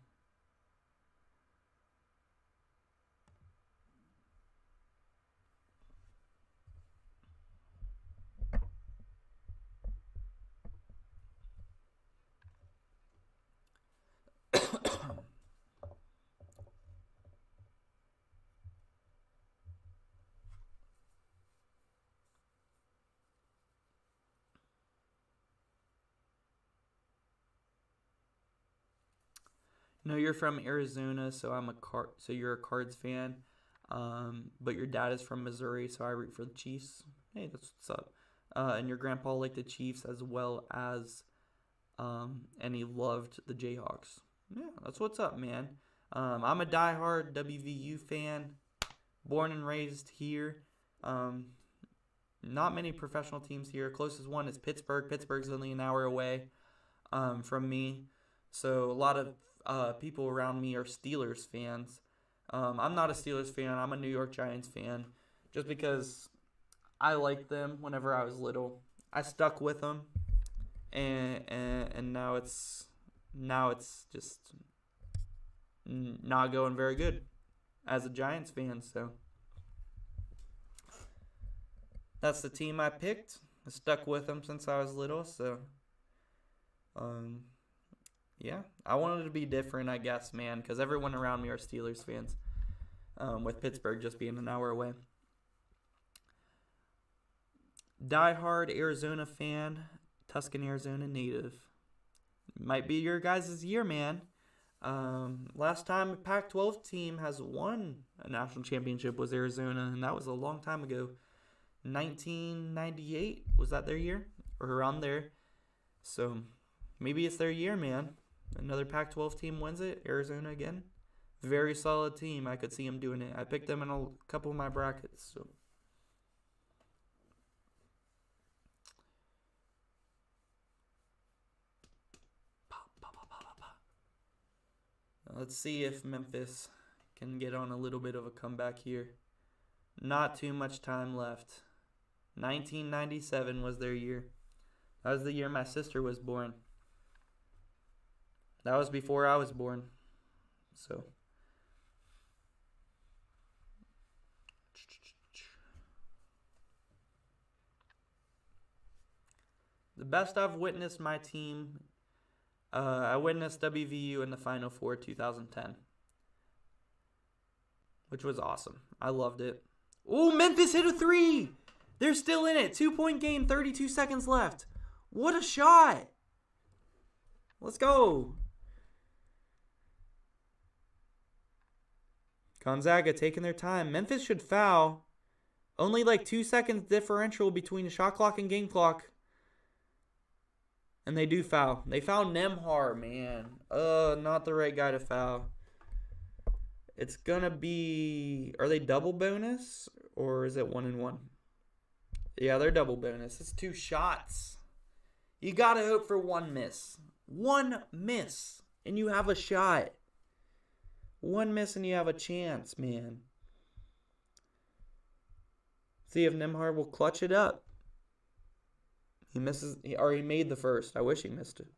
No, you're from Arizona, so you're a Cards fan. But your dad is from Missouri, so I root for the Chiefs. Hey, that's what's up. And your grandpa liked the Chiefs as well as, and he loved the Jayhawks. Yeah, that's what's up, man. I'm a diehard WVU fan, born and raised here. Not many professional teams here. Closest one is Pittsburgh. Pittsburgh's only an hour away from me. So a lot of people around me are Steelers fans. I'm not a Steelers fan. I'm a New York Giants fan. Just because I liked them whenever I was little. I stuck with them, and now it's just not going very good as a Giants fan. So that's the team I picked. I stuck with them since I was little. So yeah, I wanted to be different, I guess, man, because everyone around me are Steelers fans, with Pittsburgh just being an hour away. Diehard Arizona fan, Tuscan, Arizona native. Might be your guys' year, man. Last time a Pac-12 team has won a national championship was Arizona, and that was a long time ago. 1998, was that their year? Or around there. So maybe it's their year, man. Another Pac-12 team wins it. Arizona again. Very solid team. I could see them doing it. I picked them in a couple of my brackets. So let's see if Memphis can get on a little bit of a comeback here. Not too much time left. 1997 was their year. That was the year my sister was born. That was before I was born. So the best I've witnessed my team, I witnessed WVU in the Final Four 2010, which was awesome. I loved it. Oh, Memphis hit a three! They're still in it. 2-point game, 32 seconds left. What a shot! Let's go. Gonzaga taking their time. Memphis should foul. Only like 2 seconds differential between shot clock and game clock. And they do foul. They foul Nemhar, man. Not the right guy to foul. It's going to be... Are they double bonus? Or is it 1-1? Yeah, they're double bonus. It's 2 shots. You got to hope for 1 miss. 1 miss. And you have a shot. 1 miss and you have a chance, man. See if Nemhard will clutch it up. He misses, or he made the first. I wish he missed it.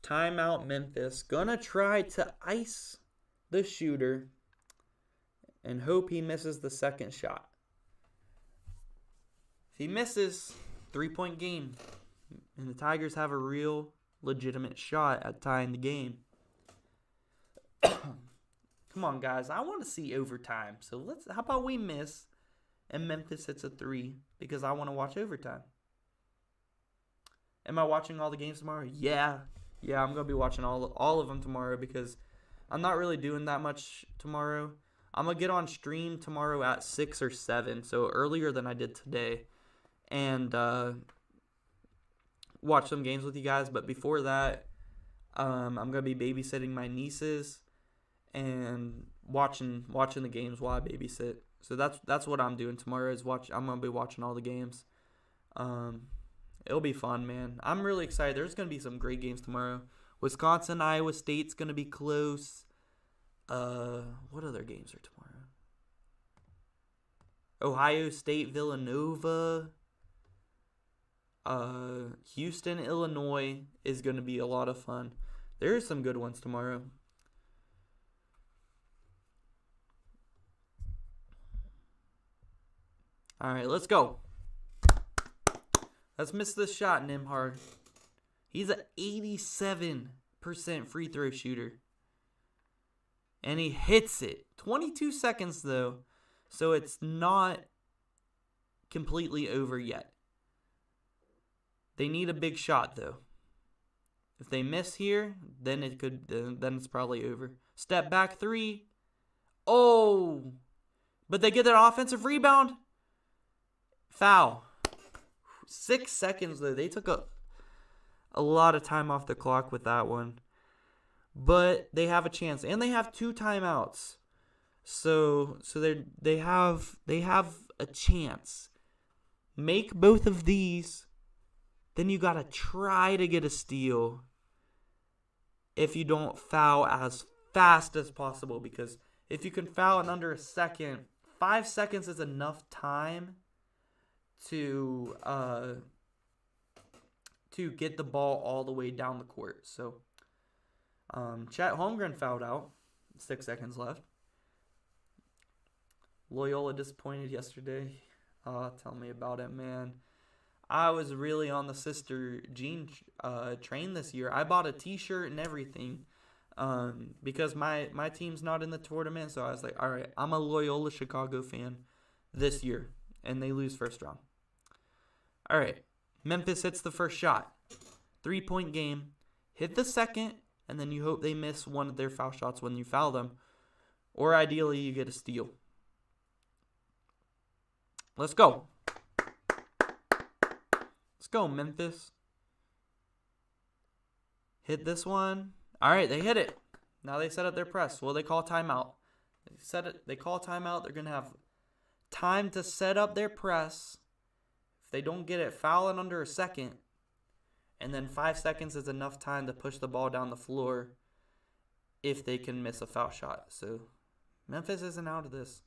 Timeout Memphis. Gonna try to ice the shooter and hope he misses the second shot. If he misses, 3-point game. And the Tigers have a real legitimate shot at tying the game. Come on, guys. I want to see overtime. So how about we miss and Memphis hits a 3 because I want to watch overtime. Am I watching all the games tomorrow? Yeah, I'm going to be watching all of them tomorrow because I'm not really doing that much tomorrow. I'm going to get on stream tomorrow at 6 or 7, so earlier than I did today, and watch some games with you guys. But before that, I'm going to be babysitting my nieces and watching the games while I babysit. So that's what I'm doing tomorrow is I'm gonna be watching all the games. It'll be fun, man. I'm really excited. There's gonna be some great games tomorrow. Wisconsin, Iowa State's gonna be close. What other games are tomorrow? Ohio State, Villanova. Houston, Illinois is gonna be a lot of fun. There's some good ones tomorrow. All right, let's go. Let's miss this shot, Nimhard. He's an 87% free throw shooter. And he hits it. 22 seconds, though. So it's not completely over yet. They need a big shot, though. If they miss here, then it's probably over. Step back three. Oh! But they get an offensive rebound. Foul. 6 seconds, though. They took a lot of time off the clock with that one. But they have a chance. And they have 2 timeouts. So they have a chance. Make both of these. Then you got to try to get a steal. If you don't foul as fast as possible. Because if you can foul in under a second, 5 seconds is enough time to get the ball all the way down the court. So, Chet Holmgren fouled out. 6 seconds left. Loyola disappointed yesterday. Tell me about it, man. I was really on the Sister Jean train this year. I bought a t-shirt and everything because my team's not in the tournament. So I was like, all right, I'm a Loyola Chicago fan this year. And they lose first round. All right, Memphis hits the first shot. 3-point game. Hit the second, and then you hope they miss one of their foul shots when you foul them. Or ideally, you get a steal. Let's go. Let's go, Memphis. Hit this one. All right, they hit it. Now they set up their press. Well, they call timeout. They call timeout. They're going to have time to set up their press. If they don't get it, foul in under a second. And then 5 seconds is enough time to push the ball down the floor if they can miss a foul shot. So Memphis isn't out of this.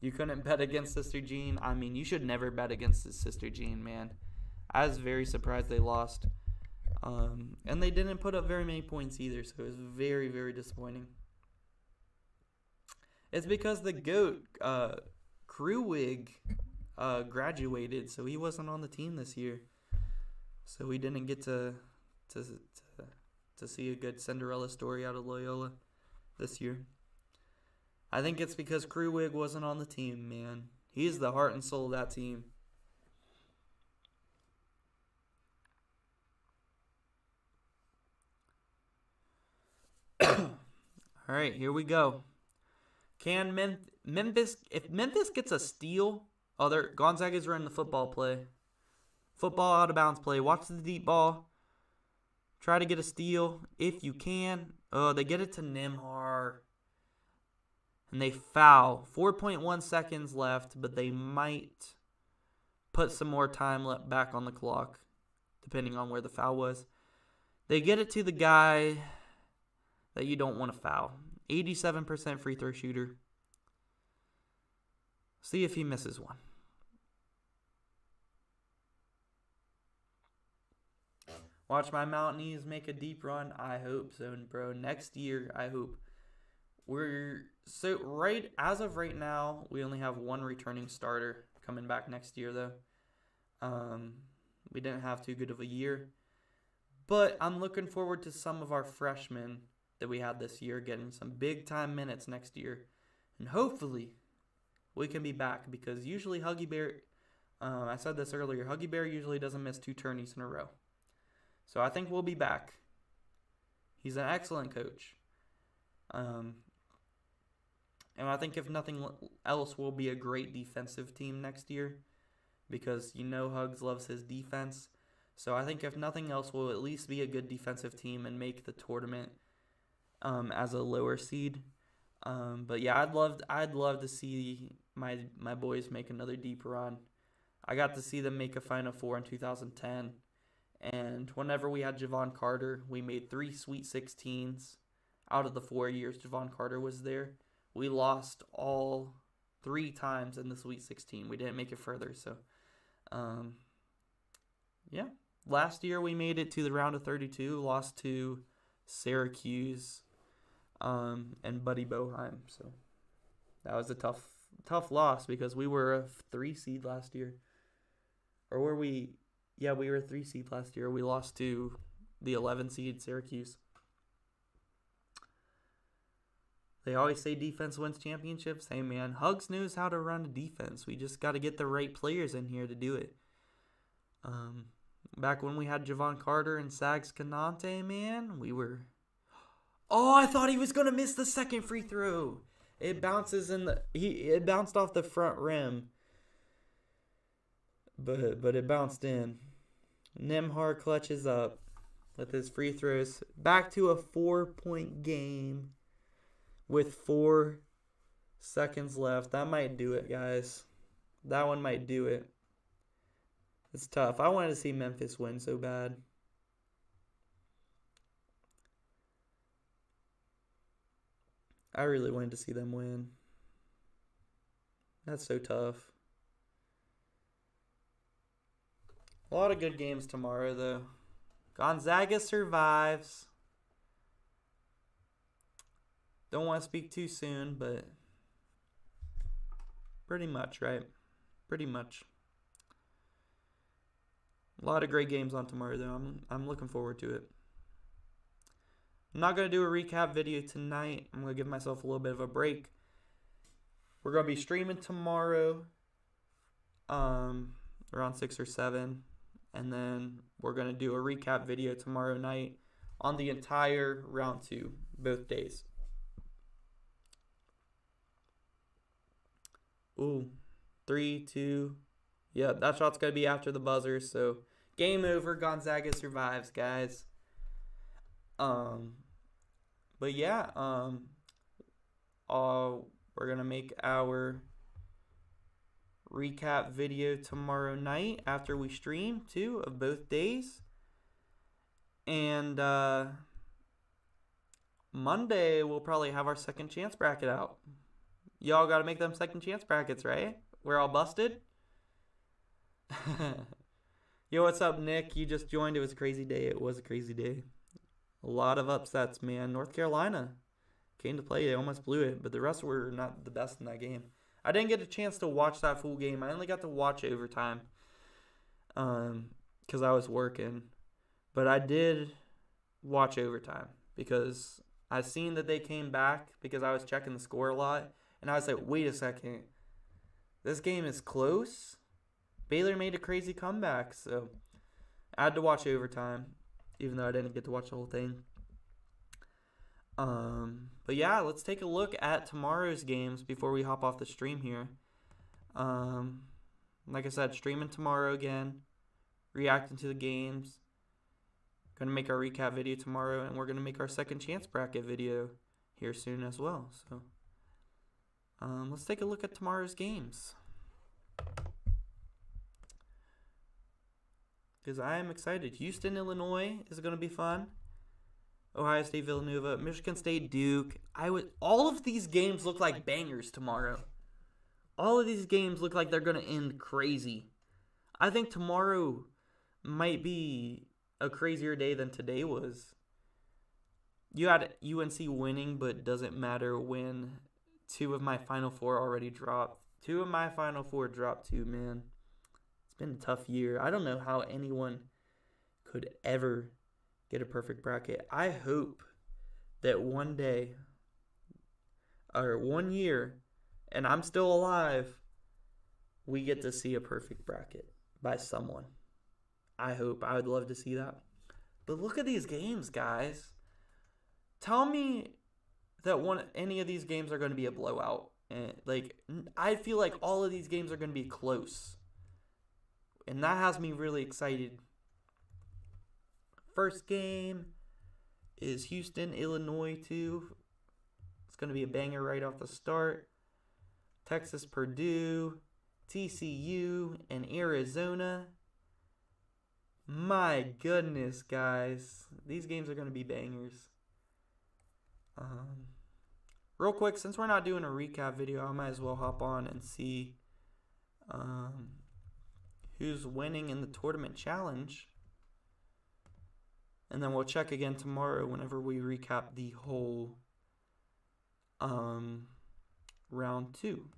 You couldn't bet against Sister Jean. I mean, you should never bet against Sister Jean, man. I was very surprised they lost. And they didn't put up very many points either, so it was very, very disappointing. It's because the GOAT, Krewig, graduated, so he wasn't on the team this year. So we didn't get to see a good Cinderella story out of Loyola this year. I think it's because Krewig wasn't on the team, man. He's the heart and soul of that team. All right, here we go. Can Memphis, if Memphis gets a steal, Gonzaga's running the football play. Football out of bounds play. Watch the deep ball. Try to get a steal if you can. Oh, they get it to Nimhar. And they foul. 4.1 seconds left, but they might put some more time back on the clock, depending on where the foul was. They get it to the guy that you don't want to foul. 87% free throw shooter. See if he misses one. Watch my Mountaineers make a deep run. I hope so, bro. Next year, I hope. As of right now, we only have one returning starter coming back next year, though. We didn't have too good of a year. But I'm looking forward to some of our freshmen that we had this year getting some big-time minutes next year. And hopefully, we can be back because usually Huggy Bear, I said this earlier, Huggy Bear usually doesn't miss 2 tourneys in a row. So I think we'll be back. He's an excellent coach. And I think if nothing else, we'll be a great defensive team next year because you know Hugs loves his defense. So I think if nothing else, we'll at least be a good defensive team and make the tournament as a lower seed. But yeah, I'd love to see my boys make another deep run. I got to see them make a Final Four in 2010, and whenever we had Javon Carter, we made 3 Sweet 16s out of the 4 years Javon Carter was there. We lost all 3 times in the Sweet 16. We didn't make it further, so um, yeah. Last year we made it to the round of 32, lost to Syracuse and Buddy Boeheim. So that was a tough loss because we were a 3 seed last year. Or were we? Yeah, we were a 3 seed last year. We lost to the 11 seed Syracuse. They always say defense wins championships. Hey, man, Hugs knows how to run a defense. We just got to get the right players in here to do it. Back when we had Javon Carter and Sags Kanante, man, we were... Oh, I thought he was going to miss the second free throw. It bounces it bounced off the front rim. But it bounced in. Nembhard clutches up with his free throws. Back to a 4-point game with 4 seconds left. That might do it, guys. That one might do it. It's tough. I wanted to see Memphis win so bad. I really wanted to see them win. That's so tough. A lot of good games tomorrow, though. Gonzaga survives. Don't want to speak too soon, but pretty much, right? Pretty much. A lot of great games on tomorrow, though. I'm looking forward to it. I'm not going to do a recap video tonight. I'm going to give myself a little bit of a break. We're going to be streaming tomorrow around 6 or 7. And then we're going to do a recap video tomorrow night on the entire round 2, both days. Ooh, 3, 2. Yeah, that shot's going to be after the buzzer. So, game over. Gonzaga survives, guys. But yeah, we're going to make our recap video tomorrow night after we stream, too, of both days. And Monday, we'll probably have our second chance bracket out. Y'all got to make them second chance brackets, right? We're all busted. Yo, what's up, Nick? You just joined. It was a crazy day. It was a crazy day. A lot of upsets, man. North Carolina came to play. They almost blew it, but the rest were not the best in that game. I didn't get a chance to watch that full game. I only got to watch overtime because I was working. But I did watch overtime because I seen that they came back because I was checking the score a lot. And I was like, wait a second. This game is close? Baylor made a crazy comeback. So I had to watch overtime, even though I didn't get to watch the whole thing. But yeah, let's take a look at tomorrow's games before we hop off the stream here. Like I said, streaming tomorrow again, reacting to the games. Gonna make our recap video tomorrow, and we're gonna make our second chance bracket video here soon as well. So, let's take a look at tomorrow's games. Because I am excited. Houston, Illinois is gonna be fun. Ohio State, Villanova, Michigan State, Duke. All of these games look like bangers tomorrow. All of these games look like they're going to end crazy. I think tomorrow might be a crazier day than today was. You had UNC winning, but it doesn't matter when 2 of my Final Four already dropped. 2 of my Final Four dropped too, man. It's been a tough year. I don't know how anyone could ever get a perfect bracket. I hope that one day or 1 year, and I'm still alive, we get to see a perfect bracket by someone. I hope. I would love to see that. But look at these games, guys. Tell me that any of these games are going to be a blowout. And I feel like all of these games are going to be close. And that has me really excited. First game is Houston, Illinois 2. It's going to be a banger right off the start. Texas, Purdue, TCU, and Arizona. My goodness, guys. These games are going to be bangers. Real quick, since we're not doing a recap video, I might as well hop on and see who's winning in the tournament challenge. And then we'll check again tomorrow whenever we recap the whole round 2.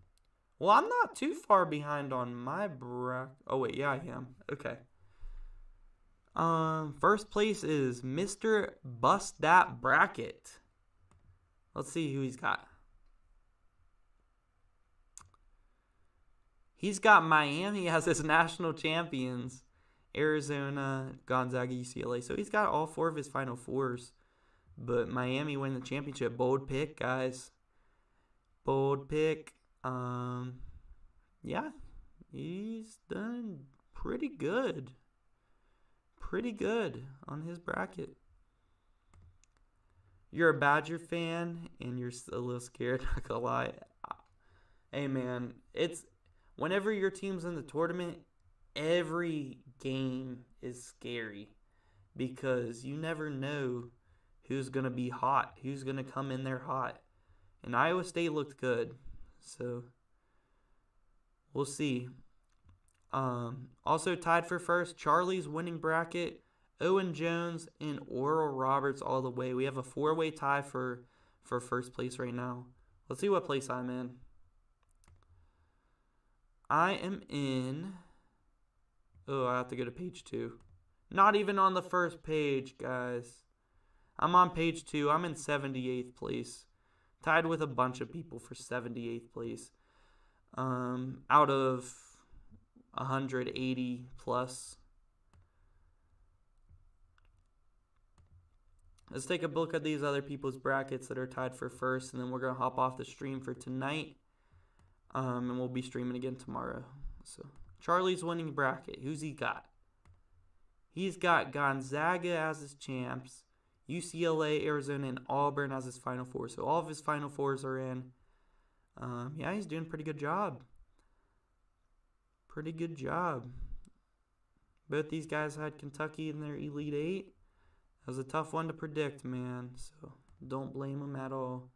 Well, I'm not too far behind on my bracket. Oh, wait, yeah, I am. Okay. First place is Mr. Bust That Bracket. Let's see who he's got. He's got Miami as his national champions. Arizona, Gonzaga, UCLA. So he's got all 4 of his Final Fours. But Miami win the championship. Bold pick, guys. Bold pick. Yeah. He's done pretty good. Pretty good on his bracket. You're a Badger fan and you're a little scared, not gonna lie. Hey, man. It's whenever your team's in the tournament, every game is scary because you never know who's going to be hot, who's going to come in there hot. And Iowa State looked good, so we'll see. Also tied for first, Charlie's winning bracket, Owen Jones and Oral Roberts all the way. We have a 4-way tie for first place right now. Let's see what place I'm in. I am in... Oh, I have to go to page 2. Not even on the first page, guys. I'm on page 2. I'm in 78th place. Tied with a bunch of people for 78th place. Out of 180 plus. Let's take a look at these other people's brackets that are tied for first, and then we're going to hop off the stream for tonight. And we'll be streaming again tomorrow. So Charlie's winning bracket. Who's he got? He's got Gonzaga as his champs, UCLA, Arizona, and Auburn as his Final Four. So all of his Final Fours are in. Yeah, he's doing a pretty good job. Pretty good job. Both these guys had Kentucky in their Elite Eight. That was a tough one to predict, man. So don't blame him at all.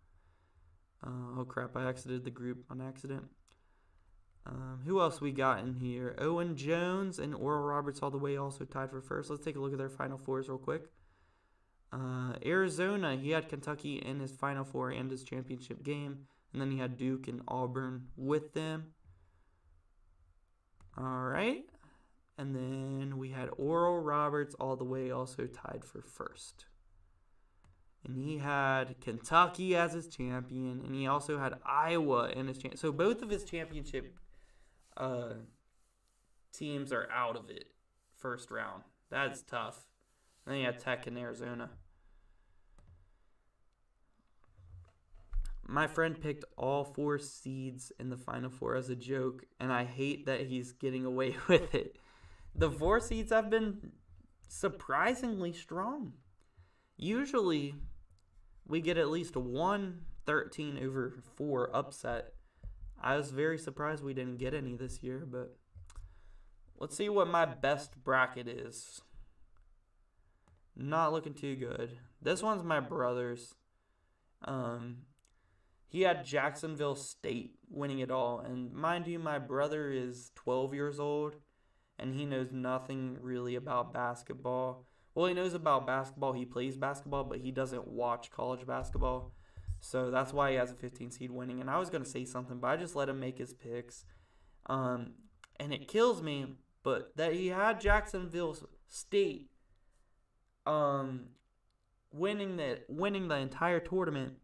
Oh, crap. I exited the group on accident. Who else we got in here? Owen Jones and Oral Roberts all the way also tied for first. Let's take a look at their Final Fours real quick. Arizona, he had Kentucky in his Final Four and his championship game. And then he had Duke and Auburn with them. All right. And then we had Oral Roberts all the way also tied for first. And he had Kentucky as his champion. And he also had Iowa in his champion. So both of his championship teams are out of it first round. That's tough. And then he had Tech and Arizona. My friend picked all 4 seeds in the Final Four as a joke. And I hate that he's getting away with it. The 4 seeds have been surprisingly strong. Usually, we get at least one 13/4 upset. I was very surprised we didn't get any this year, but let's see what my best bracket is. Not looking too good. This one's my brother's. He had Jacksonville State winning it all, and mind you, my brother is 12 years old. And he knows nothing really about basketball. Well, he knows about basketball. He plays basketball, but he doesn't watch college basketball. So that's why he has a 15 seed winning. And I was going to say something, but I just let him make his picks. And it kills me, but that he had Jacksonville State winning the entire tournament.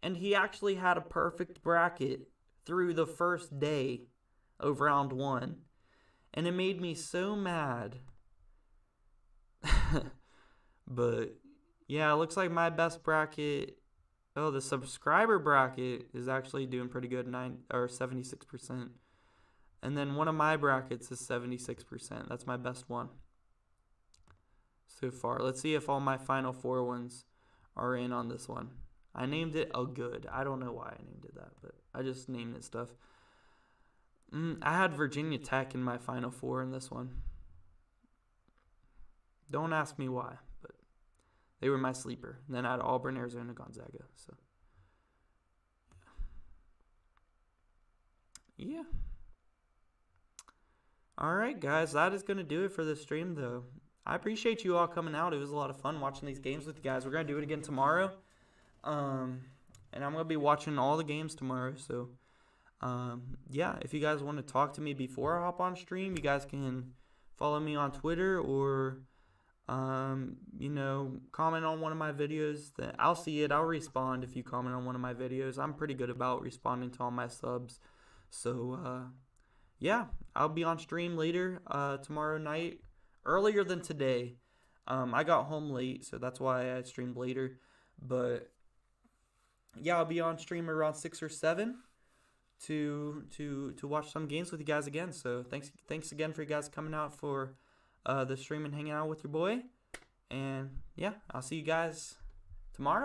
And he actually had a perfect bracket through the first day of round 1. And it made me so mad. But, yeah, it looks like my best bracket... Oh, the subscriber bracket is actually doing pretty good, 76%. And then one of my brackets is 76%. That's my best one so far. Let's see if all my Final Four ones are in on this one. I named it A Good. I don't know why I named it that, but I just named it stuff. I had Virginia Tech in my Final Four in this one. Don't ask me why, but they were my sleeper. And then I had Auburn, Arizona, Gonzaga. So, yeah. All right, guys. That is going to do it for this stream, though. I appreciate you all coming out. It was a lot of fun watching these games with you guys. We're going to do it again tomorrow. And I'm going to be watching all the games tomorrow. So, yeah, if you guys want to talk to me before I hop on stream, you guys can follow me on Twitter or, comment on one of my videos. I'll see it. I'll respond if you comment on one of my videos. I'm pretty good about responding to all my subs. So, yeah, I'll be on stream later tomorrow night, earlier than today. I got home late, so that's why I streamed later. But yeah, I'll be on stream around 6 or 7 to watch some games with you guys again. So thanks again for you guys coming out for the stream and hanging out with your boy. And yeah, I'll see you guys tomorrow.